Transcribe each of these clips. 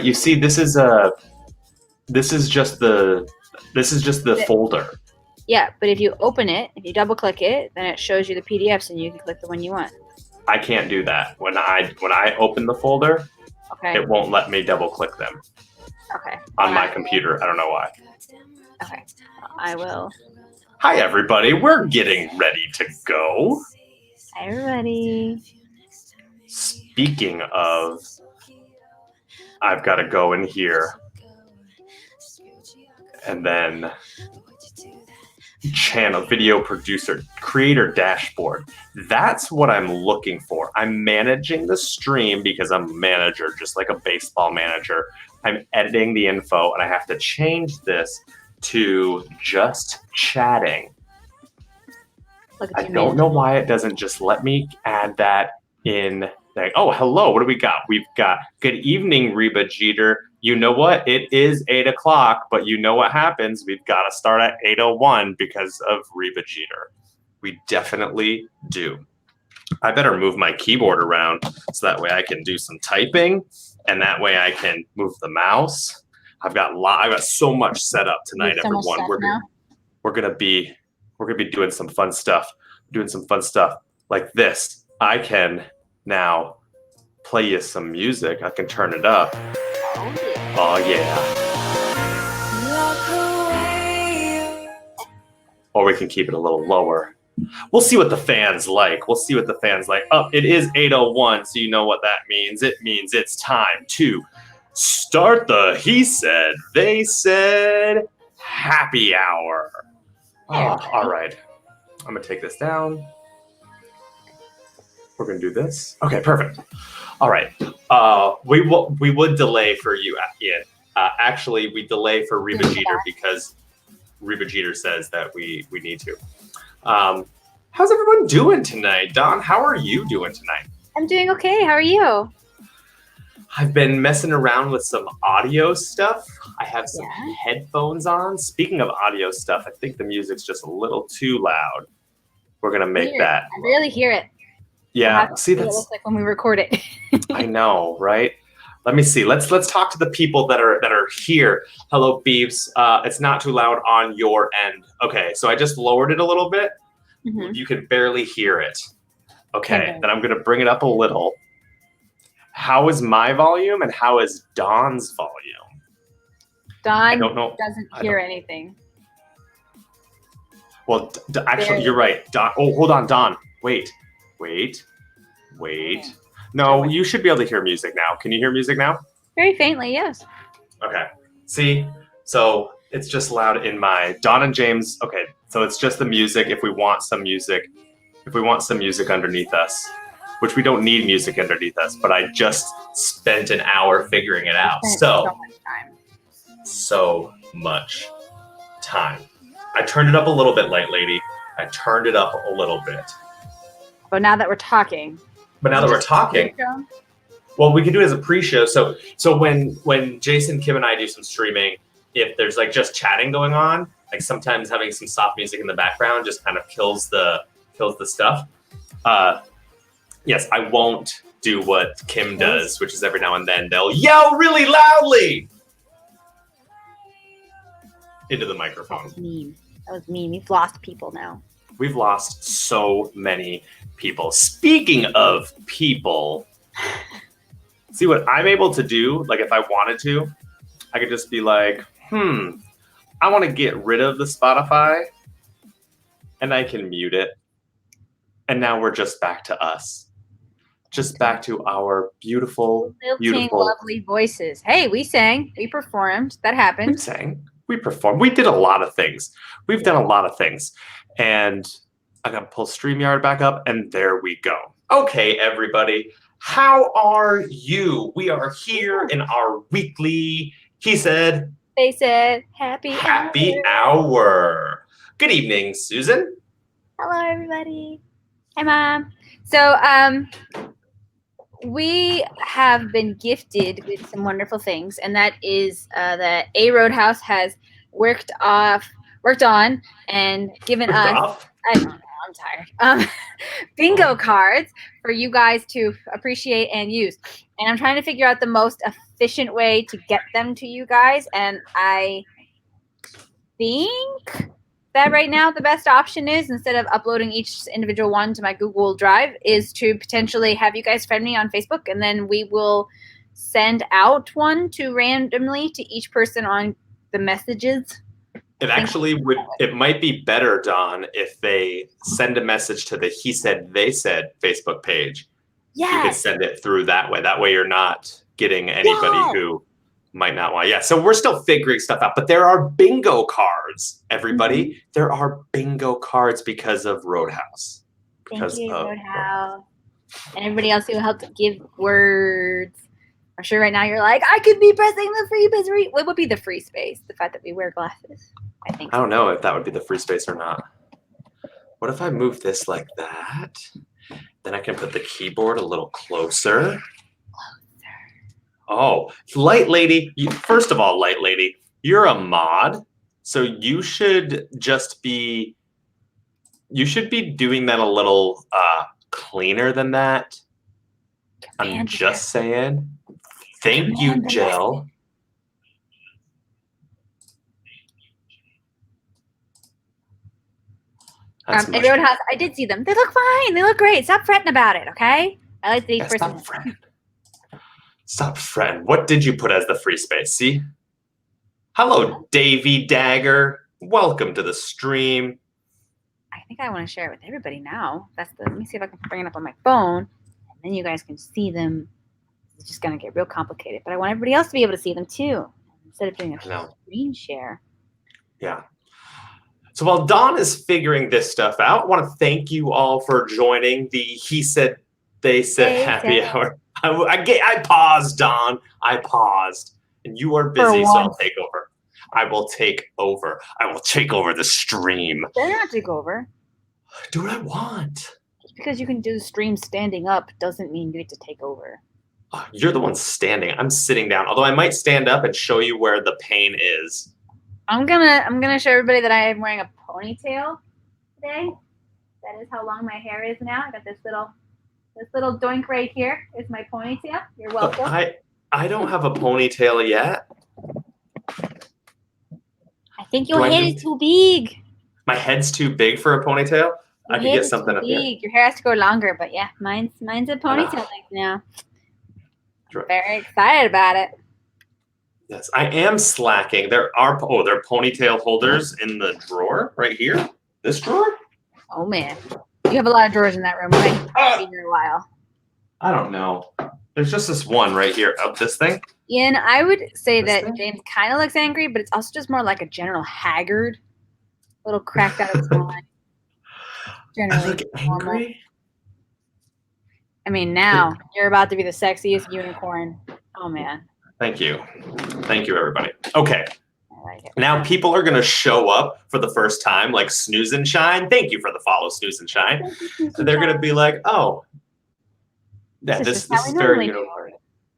You see, this is just the folder. Yeah, but if you open it, if you double click it, then it shows you the PDFs and you can click the one you want. I can't do that. When I open the folder, Okay. it won't let me double click them Okay. on my computer. I don't know why. Okay. I will. Hi, everybody. We're getting ready to go. Hi, everybody. Speaking of, I've got to go in here and then channel, video producer, creator dashboard. That's what I'm looking for. I'm managing the stream because I'm a manager, just like a baseball manager. I'm editing the info and I have to change this to just chatting. I don't know why it doesn't just let me add that in. Like, oh, hello, what do we got? We've got good evening, Reba Jeter. You know what? It is 8 o'clock, but you know what happens? We've got to start at 8:01 because of Reba Jeter. We definitely do. I better move my keyboard around so that way I can do some typing, and that way I can move the mouse. I've got so much set up tonight, everyone. We're gonna be doing some fun stuff. Like this. I can now play you some music. I can turn it up. Oh yeah. Or we can keep it a little lower. We'll see what the fans like. Oh, it is 8:01, so you know what that means. It means it's time to start the He Said, They Said happy hour. Oh, all right. I'm going to take this down. We're going to do this. Okay, perfect. All right. We would delay for you, Ian. Actually, we delay for Reba Jeter because Reba Jeter says that we need to. How's everyone doing tonight? Don, how are you doing tonight? I'm doing okay. How are you? I've been messing around with some audio stuff. I have some headphones on. Speaking of audio stuff, I think the music's just a little too loud. We're going to make that. I barely hear it. Yeah, see, that's what it looks like when we record it. I know, right? Let me see. Let's talk to the people that are here. Hello, Beeps. It's not too loud on your end. Okay, so I just lowered it a little bit. Mm-hmm. You can barely hear it. Okay, then I'm going to bring it up a little. How is my volume and how is Don's volume? Don doesn't hear anything. Well, actually, you're right. Don. Oh, hold on, Don. Wait. No, you should be able to hear music now. Can you hear music now? Very faintly, yes. Okay. See? So it's just loud in my Don and James. Okay. So it's just the music. If we want some music underneath us, which we don't need music underneath us, but I just spent an hour figuring it out. So much time. I turned it up a little bit, light lady. I turned it up a little bit. But now that we're talking. Well, we can do it as a pre-show. So when Jason, Kim, and I do some streaming, if there's like just chatting going on, like sometimes having some soft music in the background just kind of kills the stuff. Yes, I won't do what Kim does, which is every now and then they'll yell really loudly into the microphone. That was mean. We've lost people now. We've lost so many people. Speaking of people, see what I'm able to do? Like if I wanted to, I could just be like, I want to get rid of the Spotify and I can mute it. And now we're just back to us. Just back to our beautiful, lovely voices. Hey, we sang, we performed. That happened. We sang, we performed. We did a lot of things. We've done a lot of things. And I'm going to pull StreamYard back up, and there we go. Okay, everybody. How are you? We are here in our weekly, He Said, They Said, happy hour. Good evening, Susan. Hello, everybody. Hi, Mom. So, we have been gifted with some wonderful things, and that is that A Roadhouse has worked on and given us. I don't know. I'm tired. Bingo cards for you guys to appreciate and use. And I'm trying to figure out the most efficient way to get them to you guys. And I think that right now the best option is, instead of uploading each individual one to my Google Drive, is to potentially have you guys friend me on Facebook, and then we will send out one to randomly to each person on the messages. It actually it might be better, Dawn, if they send a message to the He Said, They Said Facebook page. Yeah. You can send it through that way. That way you're not getting anybody who might not want. Yeah, so we're still figuring stuff out, but there are bingo cards, everybody. Mm-hmm. There are bingo cards because of Roadhouse. Thank you, Roadhouse. And everybody else who helped give words. I'm sure right now you're like, I could be pressing the free space. What would be the free space? The fact that we wear glasses? I think. I don't know if that would be the free space or not. What if I move this like that? Then I can put the keyboard a little closer. Oh, Light Lady. First of all, Light Lady, you're a mod, so you should just be. You should be doing that a little cleaner than that. I'm just saying. Thank you, Jill. At Roadhouse, I did see them. They look fine. They look great. Stop fretting about it, okay? I like the person. Stop fretting. Stop fretting. What did you put as the free space? See? Hello, Davy Dagger. Welcome to the stream. I think I want to share it with everybody now. Let me see if I can bring it up on my phone, and then you guys can see them. It's just gonna get real complicated, but I want everybody else to be able to see them too, instead of doing a screen share. Yeah. So while Dawn is figuring this stuff out, I want to thank you all for joining the He Said, They Said happy hour. I paused, Dawn. I paused. And you are busy, so I'll take over. I will take over. I will take over the stream. Better not take over. Do what I want. Just because you can do the stream standing up doesn't mean you get to take over. You're the one standing. I'm sitting down. Although I might stand up and show you where the pain is. I'm gonna show everybody that I am wearing a ponytail today. That is how long my hair is now. I got this little doink right here is my ponytail. You're welcome. I don't have a ponytail yet. I think your head is too big. My head's too big for a ponytail? I could get something up here. Your hair has to go longer, but yeah, mine's a ponytail length now. I'm very excited about it. Yes, I am slacking. There are ponytail holders in the drawer right here. This drawer? Oh man, you have a lot of drawers in that room, right? Been here a while. I don't know. There's just this one right here of this thing. Ian, I would say that James kind of looks angry, but it's also just more like a general haggard, a little cracked out of his mind. Generally, I look angry. I mean, now you're about to be the sexiest unicorn. Oh man. Thank you, everybody. Okay. Now people are going to show up for the first time, like Snooze and Shine. Thank you for the follow, Snooze and Shine. They're going to be like, oh, yeah, this is very unicorn.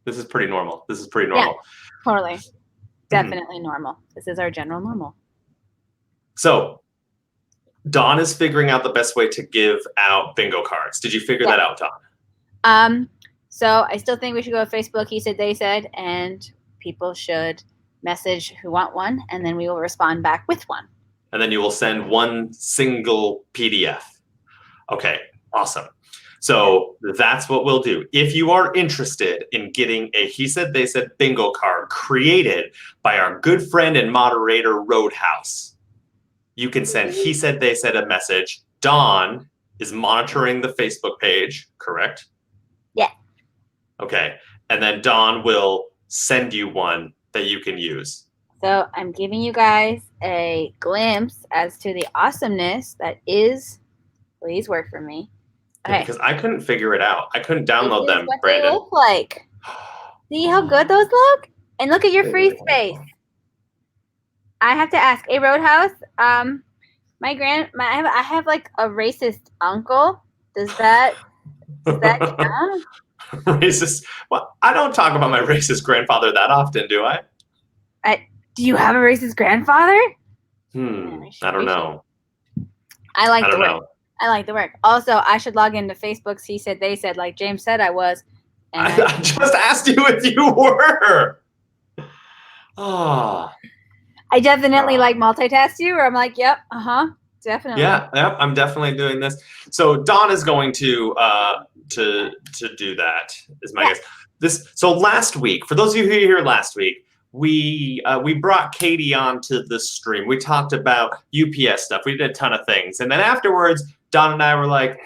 This is pretty normal. Yeah, totally. Definitely normal. This is our general normal. So Dawn is figuring out the best way to give out bingo cards. Did you figure that out, Dawn? So I still think we should go with Facebook. He said, they said, and people should message who want one, and then we will respond back with one. And then you will send one single PDF. Okay, awesome. So that's what we'll do. If you are interested in getting a He Said, They Said bingo card created by our good friend and moderator, Roadhouse, you can send He Said, They Said a message. Dawn is monitoring the Facebook page, correct? Yeah. Okay. And then Dawn will send you one that you can use. So I'm giving you guys a glimpse as to the awesomeness that is, please work for me. Okay. Yeah, because I couldn't figure it out. I couldn't download them, what Brandon. They look like. See how good those look? And look at your free space. I have to ask, a Roadhouse, I have like a racist uncle. Does that count? Racist? Well, I don't talk about my racist grandfather that often, do I? Do you have a racist grandfather? I don't know. I like the work. Also, I should log into Facebook's He Said, They Said, like James said I was. And I just asked you if you were. Oh. I definitely like multitask you, or I'm like, yep, definitely. Yeah, yep, I'm definitely doing this. So Dawn is going to do that. Is my guess. So last week, for those of you who were here last week, we brought Katie onto the stream. We talked about UPS stuff. We did a ton of things, and then afterwards, Dawn and I were like,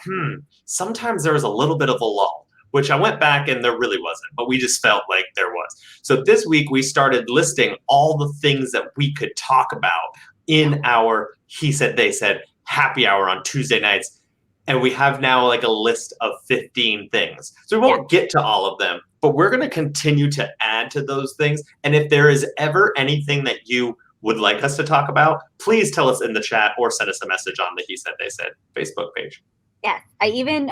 sometimes there was a little bit of a lull, which I went back and there really wasn't, but we just felt like there was. So this week we started listing all the things that we could talk about in our He Said, They Said happy hour on Tuesday nights. And we have now like a list of 15 things. So we won't get to all of them, but we're going to continue to add to those things. And if there is ever anything that you would like us to talk about, please tell us in the chat or send us a message on the He Said, They Said Facebook page. Yes, I even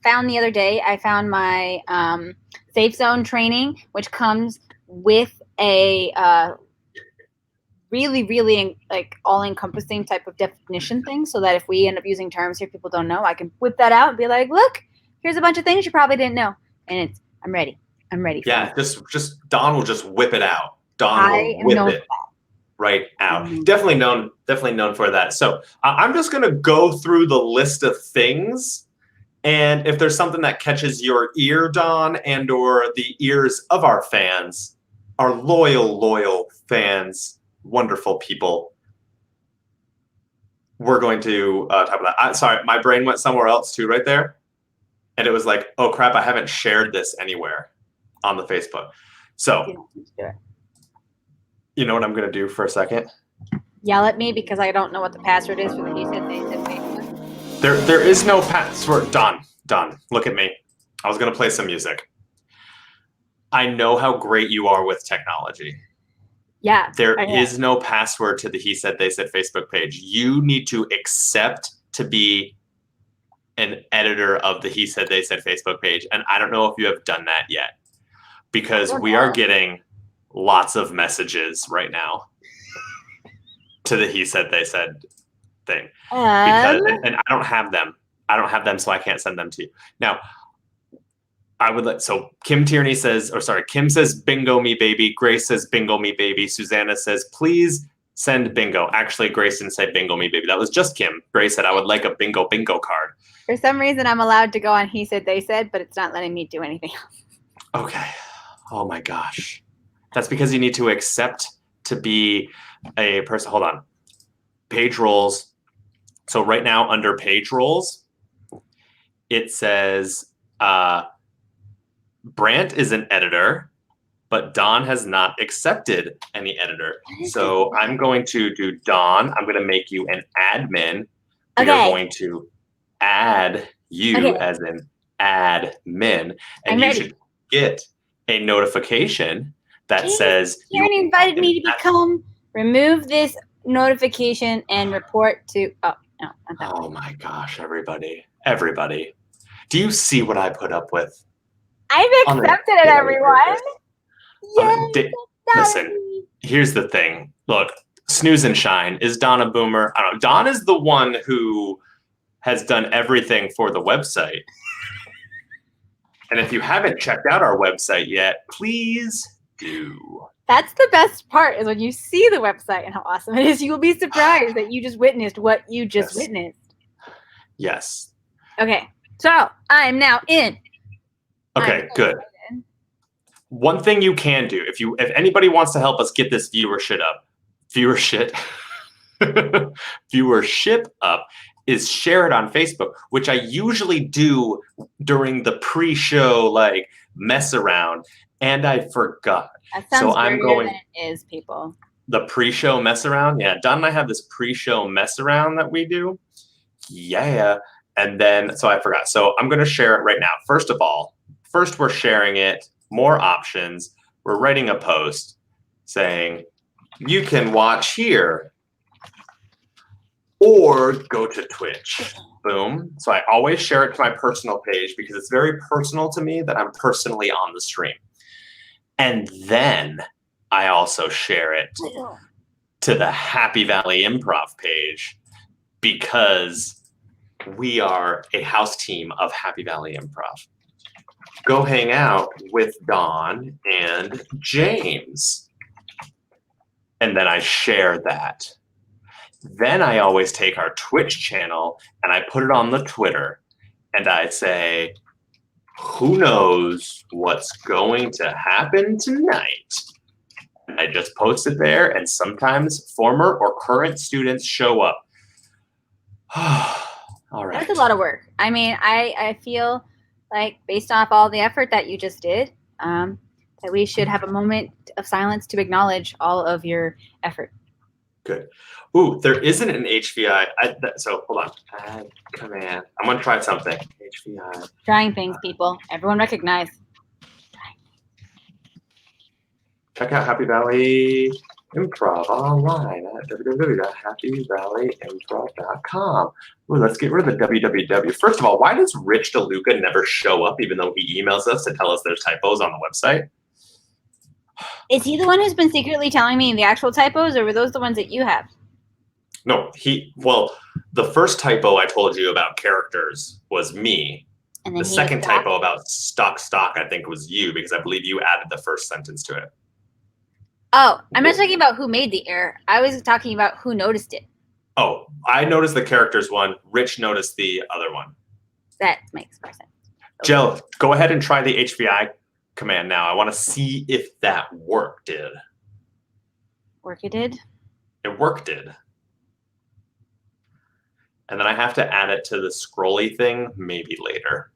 found the other day, I found my Safe Zone training, which comes with a really, really like all-encompassing type of definition thing, so that if we end up using terms here people don't know, I can whip that out and be like, look, here's a bunch of things you probably didn't know. And I'm ready. Yeah, just Dawn will just whip it out. Dawn will whip it right out. Definitely known for that. So I'm just going to go through the list of things. And if there's something that catches your ear, Dawn, and or the ears of our fans, our loyal fans, wonderful people, we're going to talk about that. Sorry, my brain went somewhere else too right there. And it was like, oh crap, I haven't shared this anywhere on the Facebook. So you know what I'm going to do for a second? Yell at me because I don't know what the password is for the He Said, They Said Facebook. There is no password. Dawn, look at me. I was going to play some music. I know how great you are with technology. Yeah. There is no password to the He Said, They Said Facebook page. You need to accept to be an editor of the He Said, They Said Facebook page. And I don't know if you have done that yet, because we are getting lots of messages right now to the He Said, They Said thing. And I don't have them. So I can't send them to you. Now, so Kim Tierney says, Kim says, bingo me baby. Grace says, bingo me baby. Susanna says, please send bingo. Actually, Grace didn't say bingo me baby. That was just Kim. Grace said, I would like a bingo card. For some reason, I'm allowed to go on He Said, They Said, but it's not letting me do anything else. Okay. Oh my gosh. That's because you need to accept to be a person. Hold on. Page roles. So right now under page roles, it says Brant is an editor, but Dawn has not accepted any editor. So I'm going to do Dawn. I'm going to make you an admin. We are going to add you as an admin. And you should get a notification that says Karen invited me to become. Remove this notification and report to. Oh no! Oh my gosh! Everybody! Do you see what I put up with? I've accepted it, everyone. Yay! Listen, here's the thing. Look, snooze and shine. Is Dawn a boomer? I don't know. Dawn is the one who has done everything for the website. And if you haven't checked out our website yet, please do. That's the best part, is when you see the website and how awesome it is. You will be surprised that you just witnessed what you just witnessed. Yes. Okay, so I'm now in. Okay, good. One thing you can do, if anybody wants to help us get this viewership up, is share it on Facebook, which I usually do during the pre-show like mess around, and I forgot. That sounds weirder than it is, people. The pre-show mess around? Yeah, Don and I have this pre-show mess around that we do. Yeah. And then, so I forgot. So I'm going to share it right now. First we're sharing it, more options. We're writing a post saying, you can watch here or go to Twitch. Boom. So I always share it to my personal page because it's very personal to me that I'm personally on the stream. And then I also share it to the Happy Valley Improv page because we are a house team of Happy Valley Improv. go hang out with Dawn and James. And then I share that. Then I always take our Twitch channel and I put it on the Twitter and I say, who knows what's going to happen tonight? And I just post it there, and sometimes former or current students show up. All right. That's a lot of work. I mean, I feel like based off all the effort that you just did, that we should have a moment of silence to acknowledge all of your effort. Good. Ooh, there isn't an HVI. So hold on. Add command. I'm going to try something. HVI. Trying things, people. Everyone recognize. Check out Happy Valley Improv online at www.happyvalleyimprov.com. Ooh, let's get rid of the www. First of all, why does Rich DeLuca never show up even though he emails us to tell us there's typos on the website? Is he the one who's been secretly telling me the actual typos, or were those the ones that you have? No, the first typo I told you about characters was me. And then the second typo about stock, I think, was you, because I believe you added the first sentence to it. Oh, I'm not talking about who made the error. I was talking about who noticed it. Oh, I noticed the characters one. Rich noticed the other one. That makes more sense. Okay. Jill, go ahead and try the HVI command now. I want to see if that worked. It did? It worked. And then I have to add it to the scrolly thing maybe later.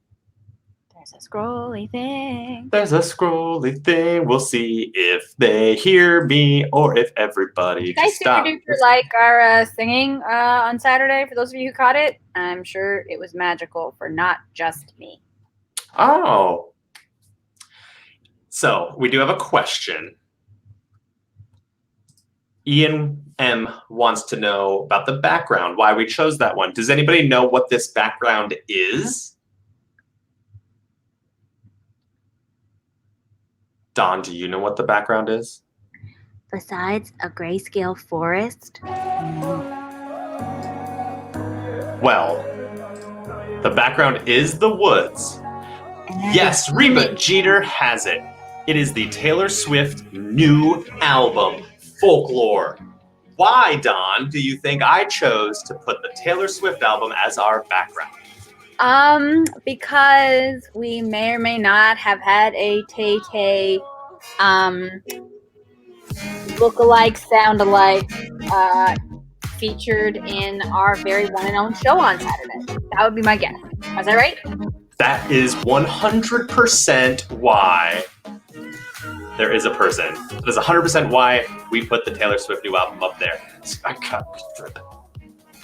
There's a scrolly thing. There's a scrolly thing. We'll see if they hear me or if everybody just stops. You guys like our singing on Saturday, for those of you who caught it? I'm sure it was magical for not just me. Oh. So we do have a question. Ian M. wants to know about the background, why we chose that one. Does anybody know what this background is? Dawn, do you know what the background is? Besides a grayscale forest? Well, the background is the woods. Yes, Reba Jeter has it. It is the Taylor Swift new album, Folklore. Why, Dawn, do you think I chose to put the Taylor Swift album as our background? Because we may or may not have had a Tay-Tay look-alike, sound-alike featured in our very one and only show on Saturday. That would be my guess. Was I right? That is 100% why there is a person. That is 100% why we put the Taylor Swift new album up there.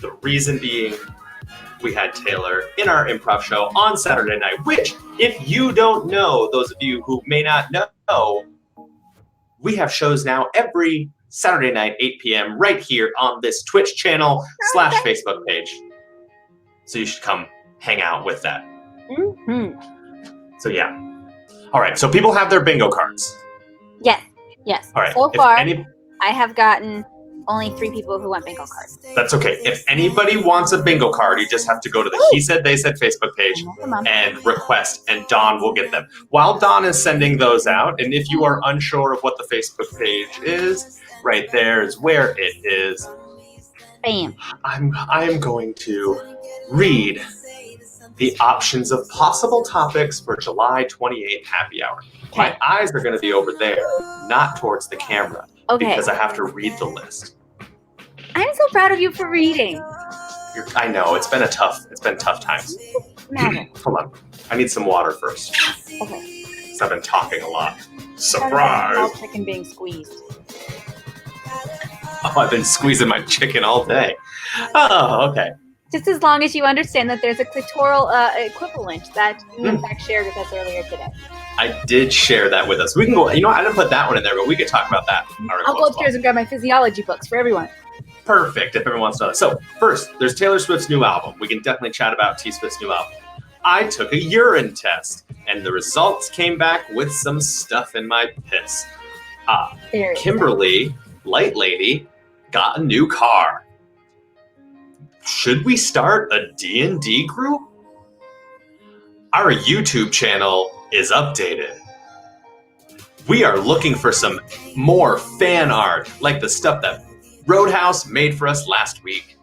The reason being, we had Taylor in our improv show on Saturday night, which, if you don't know, those of you who may not know, we have shows now every Saturday night, 8 p.m. right here on this Twitch channel / Facebook page. So you should come hang out with that. Mm-hmm. So yeah. All right, so people have their bingo cards. Yes. All right. So far, I have gotten only 3 people who want bingo cards. That's okay. If anybody wants a bingo card, you just have to go to the He Said, They Said Facebook page and request, and Dawn will get them. While Dawn is sending those out, and if you are unsure of what the Facebook page is, right there is where it is. Bam. I am going to read the options of possible topics for July 28th happy hour. Okay. My eyes are going to be over there, not towards the camera, because I have to read the list. I'm so proud of you for reading. I know, it's been tough times. Hold on, I need some water first. Okay. Because I've been talking a lot. Surprise! Chicken being squeezed. Oh, I've been squeezing my chicken all day. Oh, okay. Just as long as you understand that there's a clitoral equivalent that you in fact shared with us earlier today. I did share that with us. We can go, I didn't put that one in there, but we could talk about that. I'll go upstairs and grab my physiology books for everyone. Perfect, if everyone wants to know that. So, first, there's Taylor Swift's new album. We can definitely chat about T Swift's new album. I took a urine test, and the results came back with some stuff in my piss. Kimberly, Light Lady, got a new car. Should we start a D&D group? Our YouTube channel is updated. We are looking for some more fan art, like the stuff that Roadhouse made for us last week.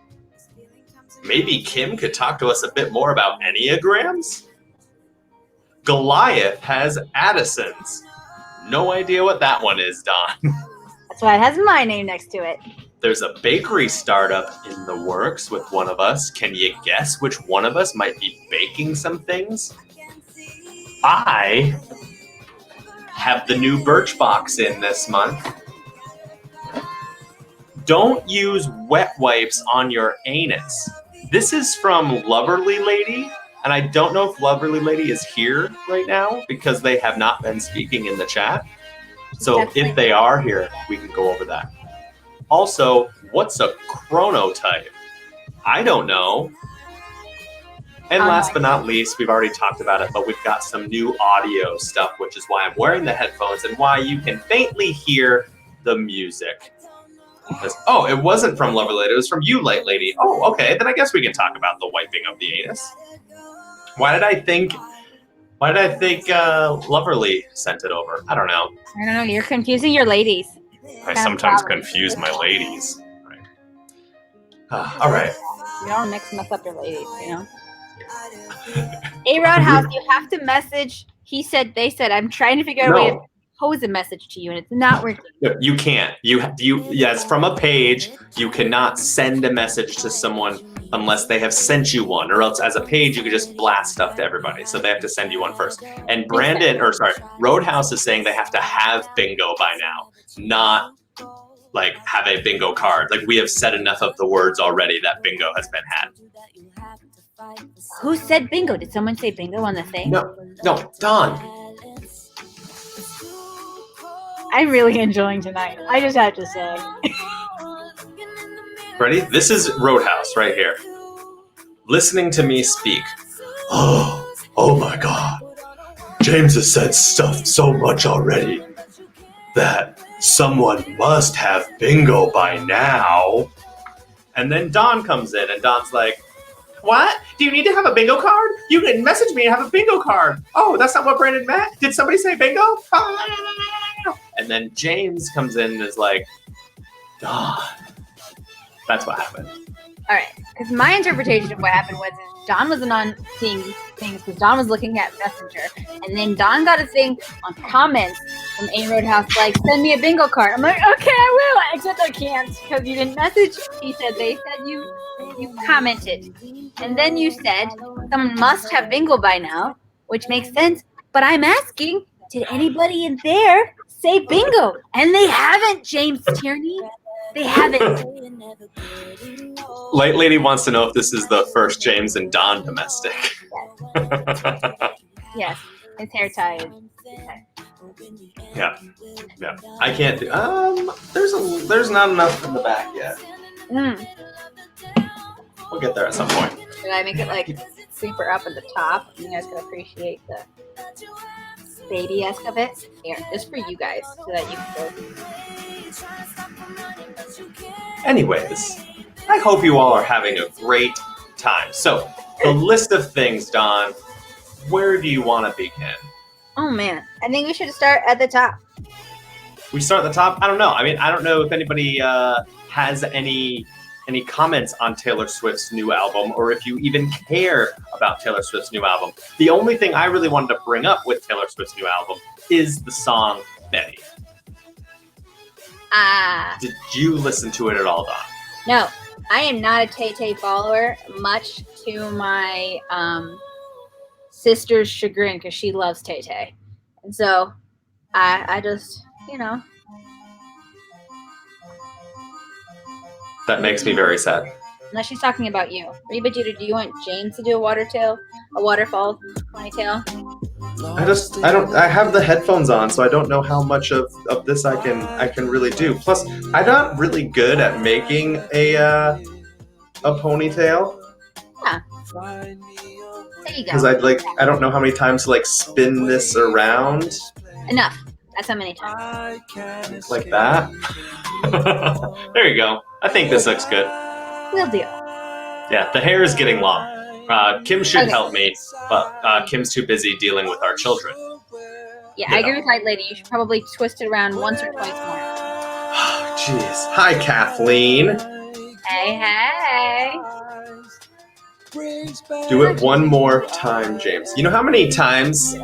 Maybe Kim could talk to us a bit more about Enneagrams? Goliath has Addison's. No idea what that one is, Don. That's why it has my name next to it. There's a bakery startup in the works with one of us. Can you guess which one of us might be baking some things? I have the new Birchbox in this month. Don't use wet wipes on your anus. This is from Loverly Lady, and I don't know if Loverly Lady is here right now because they have not been speaking in the chat. So if they are here, we can go over that. Also, what's a chronotype? I don't know. And last but not least, we've already talked about it, but we've got some new audio stuff, which is why I'm wearing the headphones and why you can faintly hear the music. Oh, it wasn't from Lover Lady, it was from you, Light Lady. Oh, okay, then I guess we can talk about the wiping of the anus. Why did I think Loverly sent it over? I don't know. I don't know, you're confusing your ladies. I sometimes confuse my ladies. Right. All right. You don't mess up your ladies, you know? Roadhouse, you have to message he said, they said. I'm trying to figure out a way to pose a message to you, and it's not working. You can't. Yes, from a page, you cannot send a message to someone unless they have sent you one, or else as a page, you could just blast stuff to everybody. So they have to send you one first. And Roadhouse is saying they have to have bingo by now, not like have a bingo card. Like we have said enough of the words already that bingo has been had. Who said bingo? Did someone say bingo on the thing? No, Don. I'm really enjoying tonight. I just have to say. Ready? This is Roadhouse right here. Listening to me speak. Oh my God. James has said stuff so much already that someone must have bingo by now. And then Don comes in and Don's like, what? Do you need to have a bingo card? You can message me and have a bingo card. Oh, that's not what Brandon meant? Did somebody say bingo? And then James comes in and is like, Don. That's what happened. All right. Because my interpretation of what happened was Don wasn't on seeing things because Don was looking at Messenger. And then Don got a thing on comments from Roadhouse like, send me a bingo card. I'm like, okay, I will. Except I can't because you didn't message. He said, they said you commented. And then you said, someone must have bingo by now, which makes sense. But I'm asking, did anybody in there say bingo? And they haven't, James Tierney. They haven't. Light Lady wants to know if this is the first James and Don domestic. Yes. His hair tie is. Yeah. I can't do. There's not enough in the back yet. We'll get there at some point. Should I make it like super up at the top? You guys can appreciate the baby-esque of it. Here, just for you guys, so that you can go. Anyways, I hope you all are having a great time. So, the list of things, Don, where do you want to begin? Oh, man. I think we should start at the top. We start at the top? I don't know. I mean, I don't know if anybody has any comments on Taylor Swift's new album, or if you even care about Taylor Swift's new album. The only thing I really wanted to bring up with Taylor Swift's new album is the song Betty. Did you listen to it at all, Don? No, I am not a Tay-Tay follower, much to my sister's chagrin, because she loves Tay-Tay. And so I just, That makes me very sad. Unless she's talking about you. Reba Jeter, do you want James to do a waterfall ponytail? I have the headphones on, so I don't know how much of this I can really do. Plus, I'm not really good at making a ponytail. Yeah. There you go. Because I don't know how many times to spin this around. Enough. That's how many times. Like that. There you go. I think this looks good. Will do. Yeah, the hair is getting long. Kim should help me, but Kim's too busy dealing with our children. I agree with Light Lady. You should probably twist it around once or twice more. Jeez. Hi, Kathleen. Hey. Do it one more time, James. You know how many times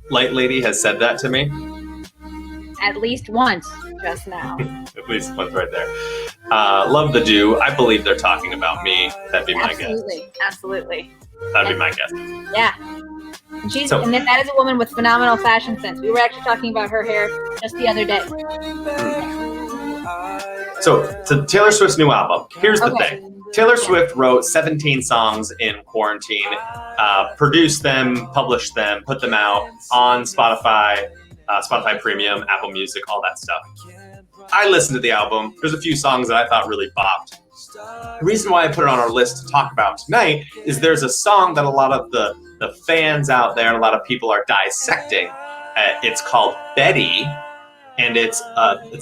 Light Lady has said that to me? At least once just now. At least once right there. Love the do. I believe they're talking about me. That'd be my guess. Absolutely. That'd be my guess. Yeah. And then that is a woman with phenomenal fashion sense. We were actually talking about her hair just the other day. So, to Taylor Swift's new album, here's the thing. Taylor Swift wrote 17 songs in quarantine, produced them, published them, put them out on Spotify, Spotify Premium, Apple Music, all that stuff. I listened to the album. There's a few songs that I thought really bopped. The reason why I put it on our list to talk about tonight is there's a song that a lot of the fans out there and a lot of people are dissecting. It's called Betty, and it's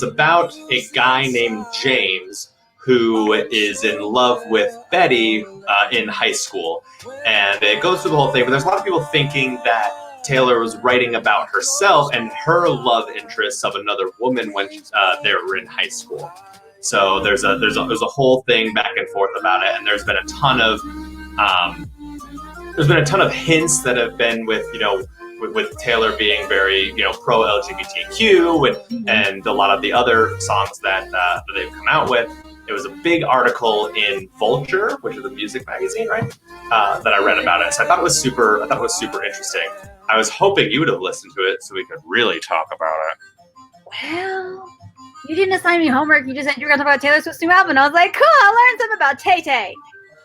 about a guy named James who is in love with Betty in high school. And it goes through the whole thing, but there's a lot of people thinking that Taylor was writing about herself and her love interests of another woman when they were in high school. So there's a whole thing back and forth about it, and there's been a ton of hints that have been with Taylor being very pro LGBTQ and a lot of the other songs that they've come out with. It was a big article in Vulture, which is a music magazine, right? That I read about it. So I thought it was super interesting. I was hoping you would have listened to it so we could really talk about it. Well, you didn't assign me homework. You just said you were going to talk about Taylor Swift's new album. And I was like, cool, I'll learn something about Tay-Tay.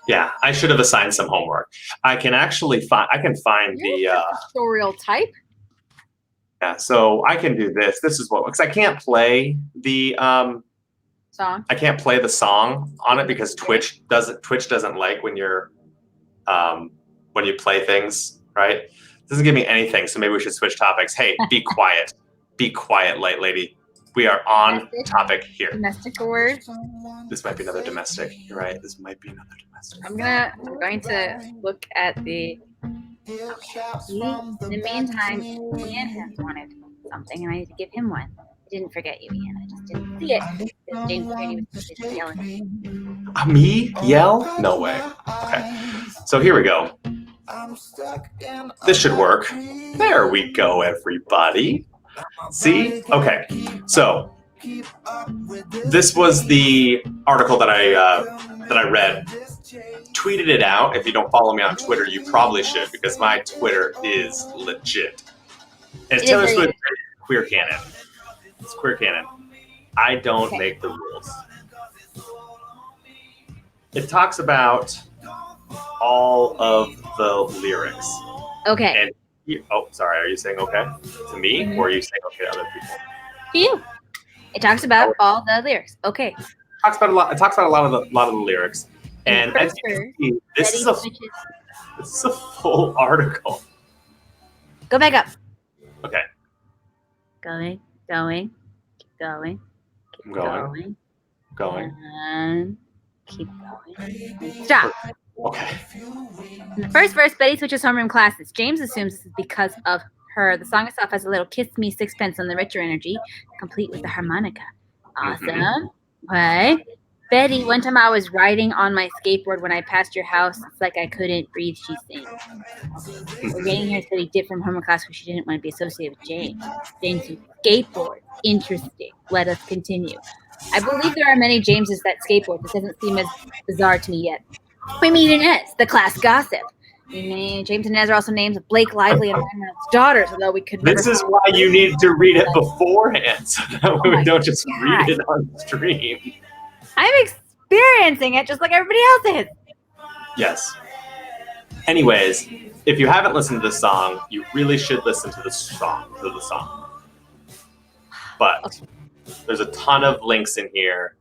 Yeah, I should have assigned some homework. I can actually find the tutorial type. Yeah, so I can do this. This is because I can't play the song. I can't play the song on it because Twitch doesn't like when you're when you play things, right? It doesn't give me anything, so maybe we should switch topics. Hey, be quiet. Be quiet, Light Lady. We are on topic here. Domestic word. This might be another domestic. You're right. This might be another domestic. I'm going to look at the. Okay. In the meantime, Ian has wanted something, and I need to give him one. I didn't forget you, Ian. I just didn't see it. James Kearney was supposed to yell at me. Me yell? No way. Okay. So here we go. This should work. There we go, everybody. See? Okay. So this was the article that I read. Tweeted it out. If you don't follow me on Twitter, you probably should, because my Twitter is legit. It's Taylor Swift queer canon. It's queer canon. I don't make the rules. It talks about all of the lyrics. Okay. And sorry. Are you saying okay to me, or are you saying okay to other people? To you. It talks about all the lyrics. Okay. It talks about a lot of the lyrics. And as you can see, this is a full article. Go back up. Okay. Going. Keep going. Keep going. Going. And keep going. Stop. Okay. In the first verse, Betty switches homeroom classes. James assumes this is because of her. The song itself has a little "Kiss Me Sixpence" on the richer energy, complete with the harmonica. Awesome. Mm-hmm. Okay. Betty, one time I was riding on my skateboard when I passed your house. It's like I couldn't breathe, she sings. We're getting here said he did from homeroom class because she didn't want to be associated with James. James' skateboard. Interesting. Let us continue. I believe there are many Jameses that skateboard. This doesn't seem as bizarre to me yet. We meet Inez, the class gossip. James and Inez are also names of Blake Lively and Ryan daughters, although we could never. This is why you need to read it beforehand, so that way we don't just read it on stream. I'm experiencing it just like everybody else is. Yes. Anyways, if you haven't listened to this song, you really should listen to the song. But there's a ton of links in here,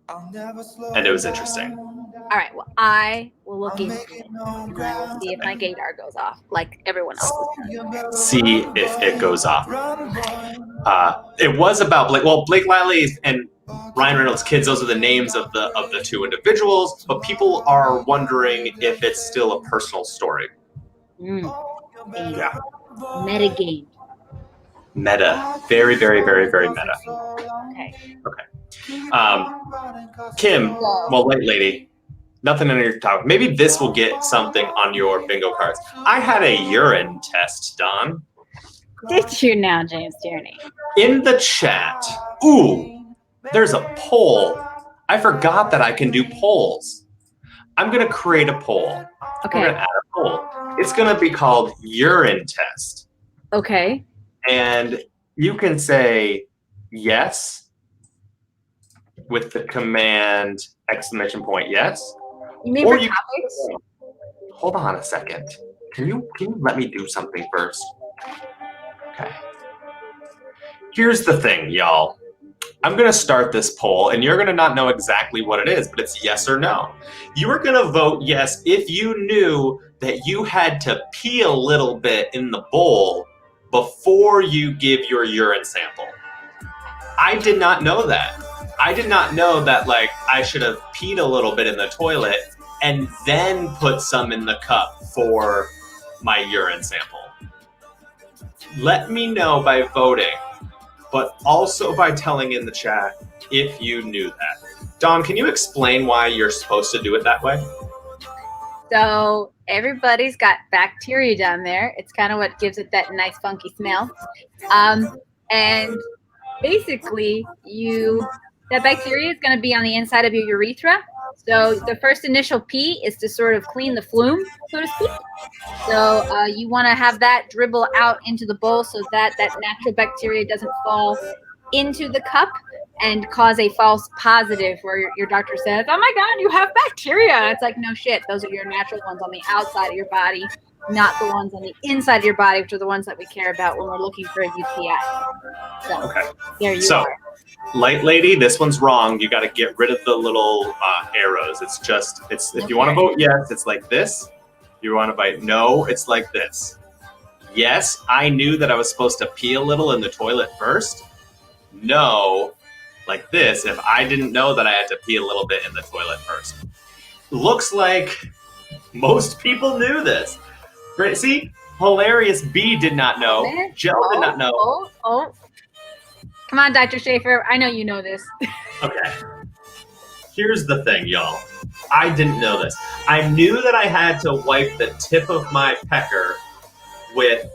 and it was interesting. All right, well, I will look into it. I'll see if my gaydar goes off, like everyone else. See if it goes off. It was about Blake Lively and Ryan Reynolds' kids. Those are the names of the two individuals, but people are wondering if it's still a personal story. Yeah. Metagame. Meta. Very, very, very, very meta. Okay. Kim, well, Light Lady, nothing in your topic. Maybe this will get something on your bingo cards. I had a urine test done. Did you now, James Tierney? In the chat. Ooh, there's a poll. I forgot that I can do polls. I'm going to create a poll. Okay. We're going to add a poll. It's going to be called urine test. Okay. And you can say yes with the command ! Yes. You mean Or for you- topics? Hold on a second. Can you let me do something first? Okay. Here's the thing, y'all. I'm going to start this poll, and you're going to not know exactly what it is, but it's yes or no. You are going to vote yes if you knew that you had to pee a little bit in the bowl before you give your urine sample. I did not know that. I did not know that, like, I should have peed a little bit in the toilet and then put some in the cup for my urine sample. Let me know by voting, but also by telling in the chat if you knew that. Dawn, can you explain why you're supposed to do it that way? So everybody's got bacteria down there. It's kind of what gives it that nice funky smell. And basically that bacteria is going to be on the inside of your urethra. So the first initial pee is to sort of clean the flume, so to speak. So you want to have that dribble out into the bowl so that natural bacteria doesn't fall into the cup and cause a false positive where your doctor says, oh my God, you have bacteria. And it's like, no shit, those are your natural ones on the outside of your body, not the ones on the inside of your body, which are the ones that we care about when we're looking for a UTI. So okay. There you are. Light Lady, this one's wrong. You got to get rid of the little arrows. If you want to vote yes, it's like this. If you want to vote no, it's like this. Yes, I knew that I was supposed to pee a little in the toilet first. No, like this, if I didn't know that I had to pee a little bit in the toilet first. Looks like most people knew this. Great. See, Hilarious B did not know. Jill did not know. Oh. Come on, Dr. Schaefer. I know you know this. Okay. Here's the thing, y'all. I didn't know this. I knew that I had to wipe the tip of my pecker with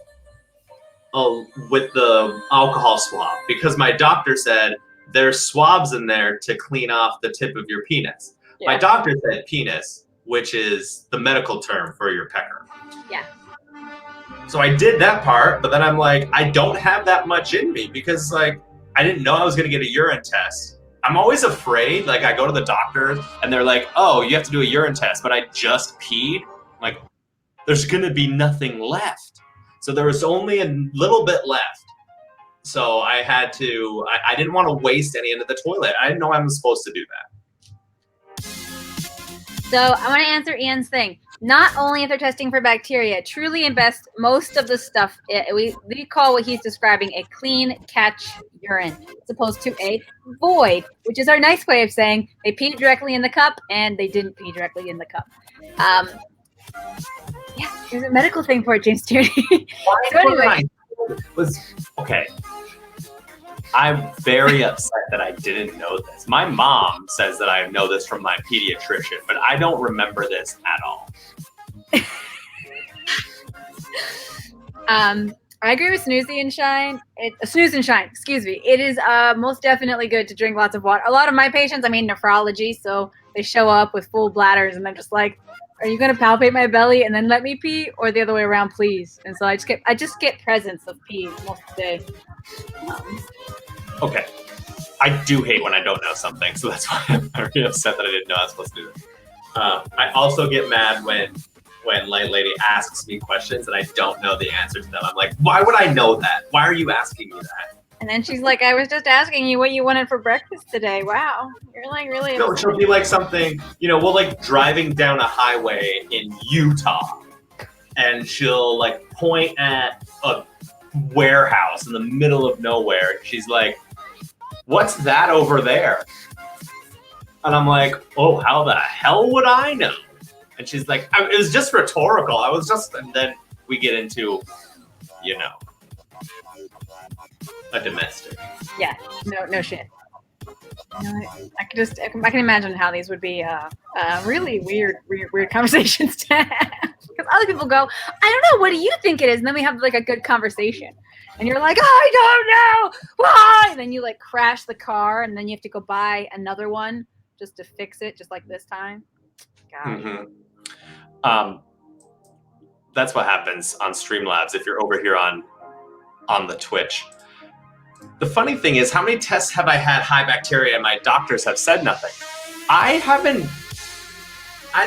the alcohol swab because my doctor said there's swabs in there to clean off the tip of your penis. Yeah. My doctor said penis, which is the medical term for your pecker. Yeah. So I did that part, but then I'm like, I don't have that much in me because, like, I didn't know I was going to get a urine test. I'm always afraid. Like, I go to the doctor and they're like, oh, you have to do a urine test, but I just peed. Like, there's going to be nothing left. So there was only a little bit left. So I had to, I didn't want to waste any into the toilet. I didn't know I was supposed to do that. So I want to answer Ian's thing. Not only if they're testing for bacteria, truly and best, most of the stuff, we call what he's describing a clean catch urine, as opposed to a void, which is our nice way of saying they peed directly in the cup and they didn't pee directly in the cup. Yeah, there's a medical thing for it, James Tierney. So anyway. Okay. I'm very upset that I didn't know this. My mom says that I know this from my pediatrician, but I don't remember this at all. I agree with Snooze and Shine. Excuse me. It is most definitely good to drink lots of water. A lot of my patients, I'm in nephrology, so they show up with full bladders, and they're just like, "Are you going to palpate my belly and then let me pee, or the other way around, please?" And so I just get presence of pee most of the day. Okay. I do hate when I don't know something, so that's why I'm very upset that I didn't know I was supposed to do this. I also get mad when Light Lady asks me questions and I don't know the answer to them. I'm like, why would I know that? Why are you asking me that? And then she's like, I was just asking you what you wanted for breakfast today. Wow. You're like really... No, she'll be like something, we're like driving down a highway in Utah and she'll like point at a warehouse in the middle of nowhere. She's like, what's that over there? And I'm like, oh, how the hell would I know? And she's like, it was just rhetorical. And then we get into, A domestic. Yeah, no shit. I can imagine how these would be really weird conversations to have. Because other people go, I don't know, what do you think it is? And then we have like a good conversation. And you're like, I don't know, why? And then you like crash the car, and then you have to go buy another one just to fix it, just like this time. God. Mm-hmm. That's what happens on Streamlabs if you're over here on the Twitch. The funny thing is, how many tests have I had high bacteria and my doctors have said nothing? I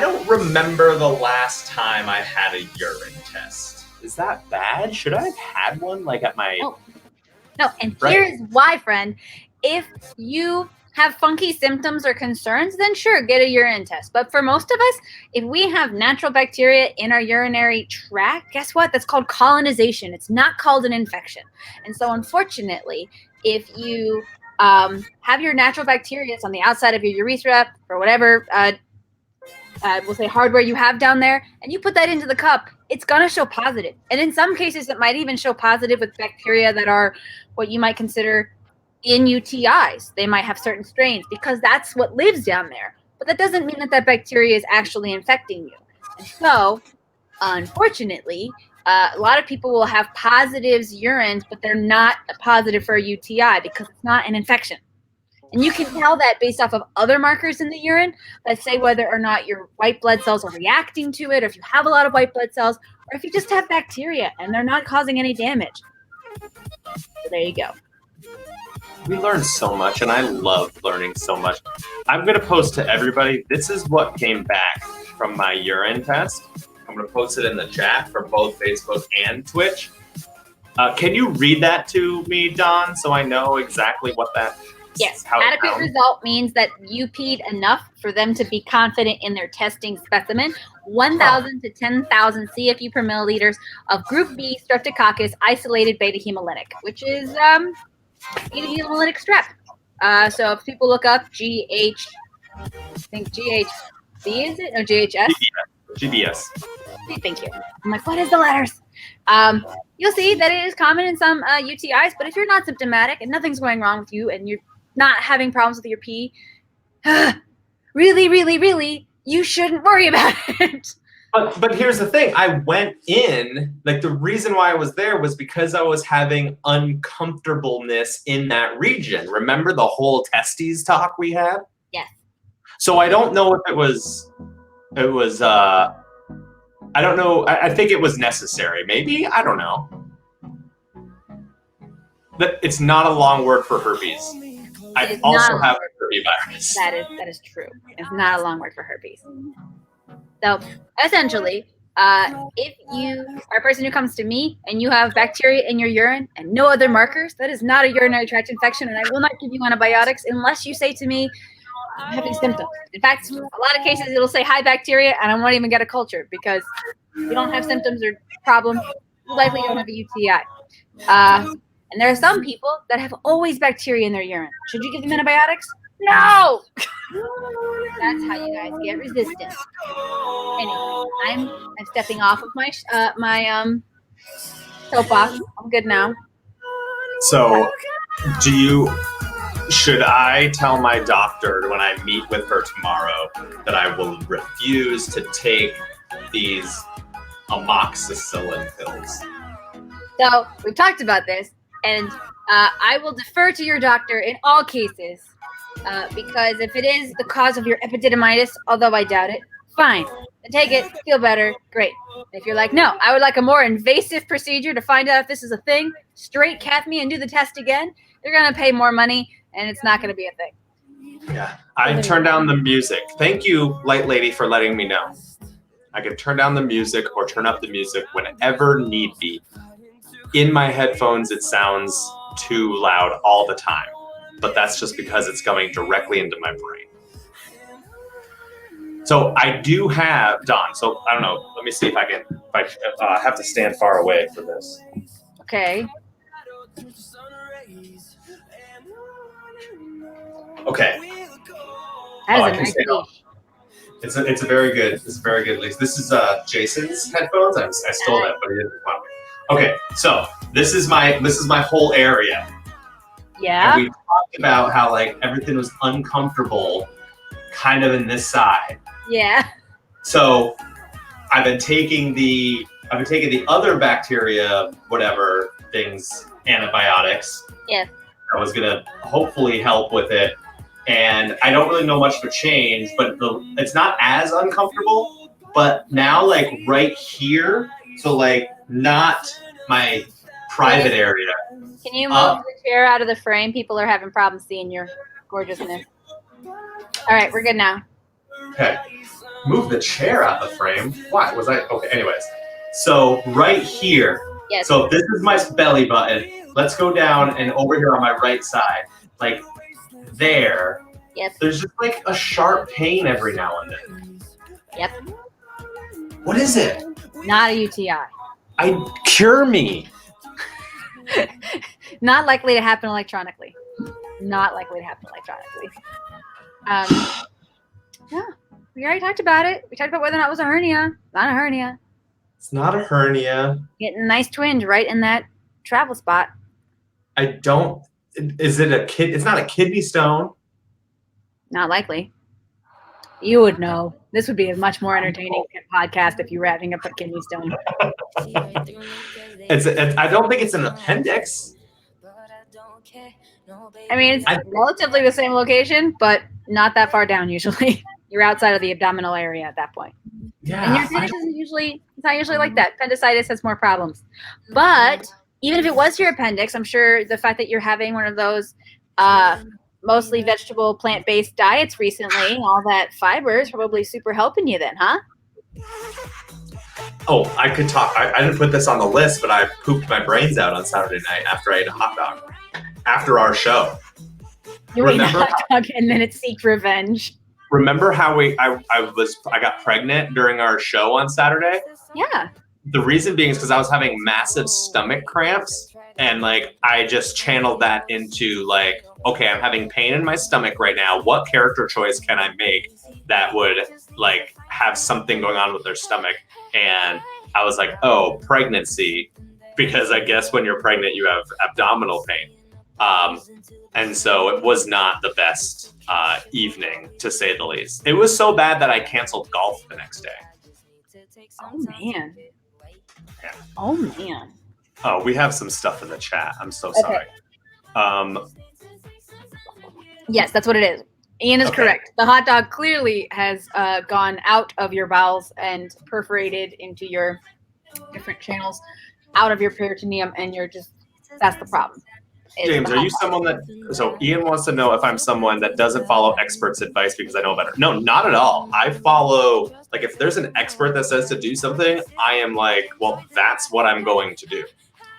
don't remember the last time I had a urine test. Is that bad? Should I have had one like at my... No, and here's why, friend. If you have funky symptoms or concerns, then sure, get a urine test. But for most of us, if we have natural bacteria in our urinary tract, guess what? That's called colonization. It's not called an infection. And so unfortunately, if you have your natural bacteria on the outside of your urethra or whatever, we'll say hardware you have down there, and you put that into the cup, it's going to show positive. And in some cases, it might even show positive with bacteria that are what you might consider in UTIs. They might have certain strains because that's what lives down there. But that doesn't mean that bacteria is actually infecting you. And so, unfortunately, a lot of people will have positives urines, but they're not positive for a UTI because it's not an infection. And you can tell that based off of other markers in the urine that say whether or not your white blood cells are reacting to it, or if you have a lot of white blood cells, or if you just have bacteria and they're not causing any damage. So there you go. We learned so much, and I love learning so much. I'm going to post to everybody. This is what came back from my urine test. I'm going to post it in the chat for both Facebook and Twitch. Can you read that to me, Dawn, so I know exactly what that is? Yes, adequate result means that you peed enough for them to be confident in their testing specimen. 1,000 to 10,000 CFU per milliliters of Group B Streptococcus isolated beta hemolytic, which is beta hemolytic strep. So if people look up GHB, is it? No, GHS? GBS. Thank you. I'm like, what is the letters? You'll see that it is common in some UTIs, but if you're not symptomatic and nothing's going wrong with you and you're not having problems with your pee, really, you shouldn't worry about it. But here's the thing. I went in, like the reason why I was there was because I was having uncomfortableness in that region. Remember the whole testes talk we had? Yes. So I don't know if it was, I don't know. I think it was necessary. Maybe? I don't know. It's not a long word for herpes. I also have herpes virus. That is true. It's not a long word for herpes. So essentially, if you are a person who comes to me and you have bacteria in your urine and no other markers, that is not a urinary tract infection, and I will not give you antibiotics unless you say to me, I'm having symptoms. In fact, a lot of cases it'll say high bacteria, and I won't even get a culture because you don't have symptoms or problems. You likely don't have a UTI. And there are some people that have always bacteria in their urine. Should you give them antibiotics? No! That's how you guys get resistant. Anyway, I'm stepping off of my soapbox. I'm good now. So, should I tell my doctor when I meet with her tomorrow that I will refuse to take these amoxicillin pills? So, we've talked about this, and I will defer to your doctor in all cases, because if it is the cause of your epididymitis, although I doubt it, fine. Take it, feel better, great. If you're like, no, I would like a more invasive procedure to find out if this is a thing, straight cath me and do the test again, you're going to pay more money, and it's not going to be a thing. Yeah, I turned down the music. Thank you, Light Lady, for letting me know. I can turn down the music or turn up the music whenever need be. In my headphones, it sounds too loud all the time, but that's just because it's going directly into my brain. So I do have, Dawn, so I don't know, let me see if I have to stand far away for this. Okay. Okay. That is a nice leash. It's a very good leash. This is Jason's headphones. I stole that, but he didn't want me. Okay, so this is my whole area. Yeah. And we talked about how like everything was uncomfortable kind of in this side. Yeah. So I've been taking the other bacteria, whatever things, antibiotics. Yeah. That was gonna hopefully help with it. And I don't really know much of a change, but it's not as uncomfortable. But now, like right here, so like not my private area. Can you move the chair out of the frame? People are having problems seeing your gorgeousness. All right, we're good now. Okay. Move the chair out of the frame. Why? Was I? Okay, anyways. So right here. Yes. So this is my belly button. Let's go down and over here on my right side. Like there. Yep. There's just like a sharp pain every now and then. Yep. What is it? Not a UTI. Cure me. Not likely to happen electronically. Not likely to happen electronically. Yeah, we already talked about it. We talked about whether or not it was a hernia. Not a hernia. It's not a hernia. Getting a nice twinge right in that travel spot. I don't. Is it a kid? It's not a kidney stone. Not likely. You would know. This would be a much more entertaining podcast if you were having a kidney stone. I don't think it's an appendix. I mean, it's relatively the same location, but not that far down usually. You're outside of the abdominal area at that point. Yeah. And your appendix it's not usually like that. Appendicitis has more problems. But even if it was your appendix, I'm sure the fact that you're having one of those mostly vegetable, plant-based diets recently, all that fiber is probably super helping you then, huh? Oh, I could talk. I didn't put this on the list, but I pooped my brains out on Saturday night after I ate a hot dog. After our show. You ate a hot dog and then it seek revenge. Remember how I got pregnant during our show on Saturday? Yeah. The reason being is because I was having massive stomach cramps, and like I just channeled that into like, okay, I'm having pain in my stomach right now. What character choice can I make that would like have something going on with their stomach? And I was like, oh, pregnancy, because I guess when you're pregnant you have abdominal pain. And so it was not the best evening, to say the least. It was so bad that I canceled golf the next day. Oh, man. Yeah. Oh, man. Oh, we have some stuff in the chat. I'm so sorry. Yes, that's what it is. Ian is correct. The hot dog clearly has gone out of your bowels and perforated into your different channels, out of your peritoneum, and that's the problem. James, are you someone so Ian wants to know if I'm someone that doesn't follow experts' advice because I know better. No, not at all. I follow, like, if there's an expert that says to do something, I am like, well, that's what I'm going to do.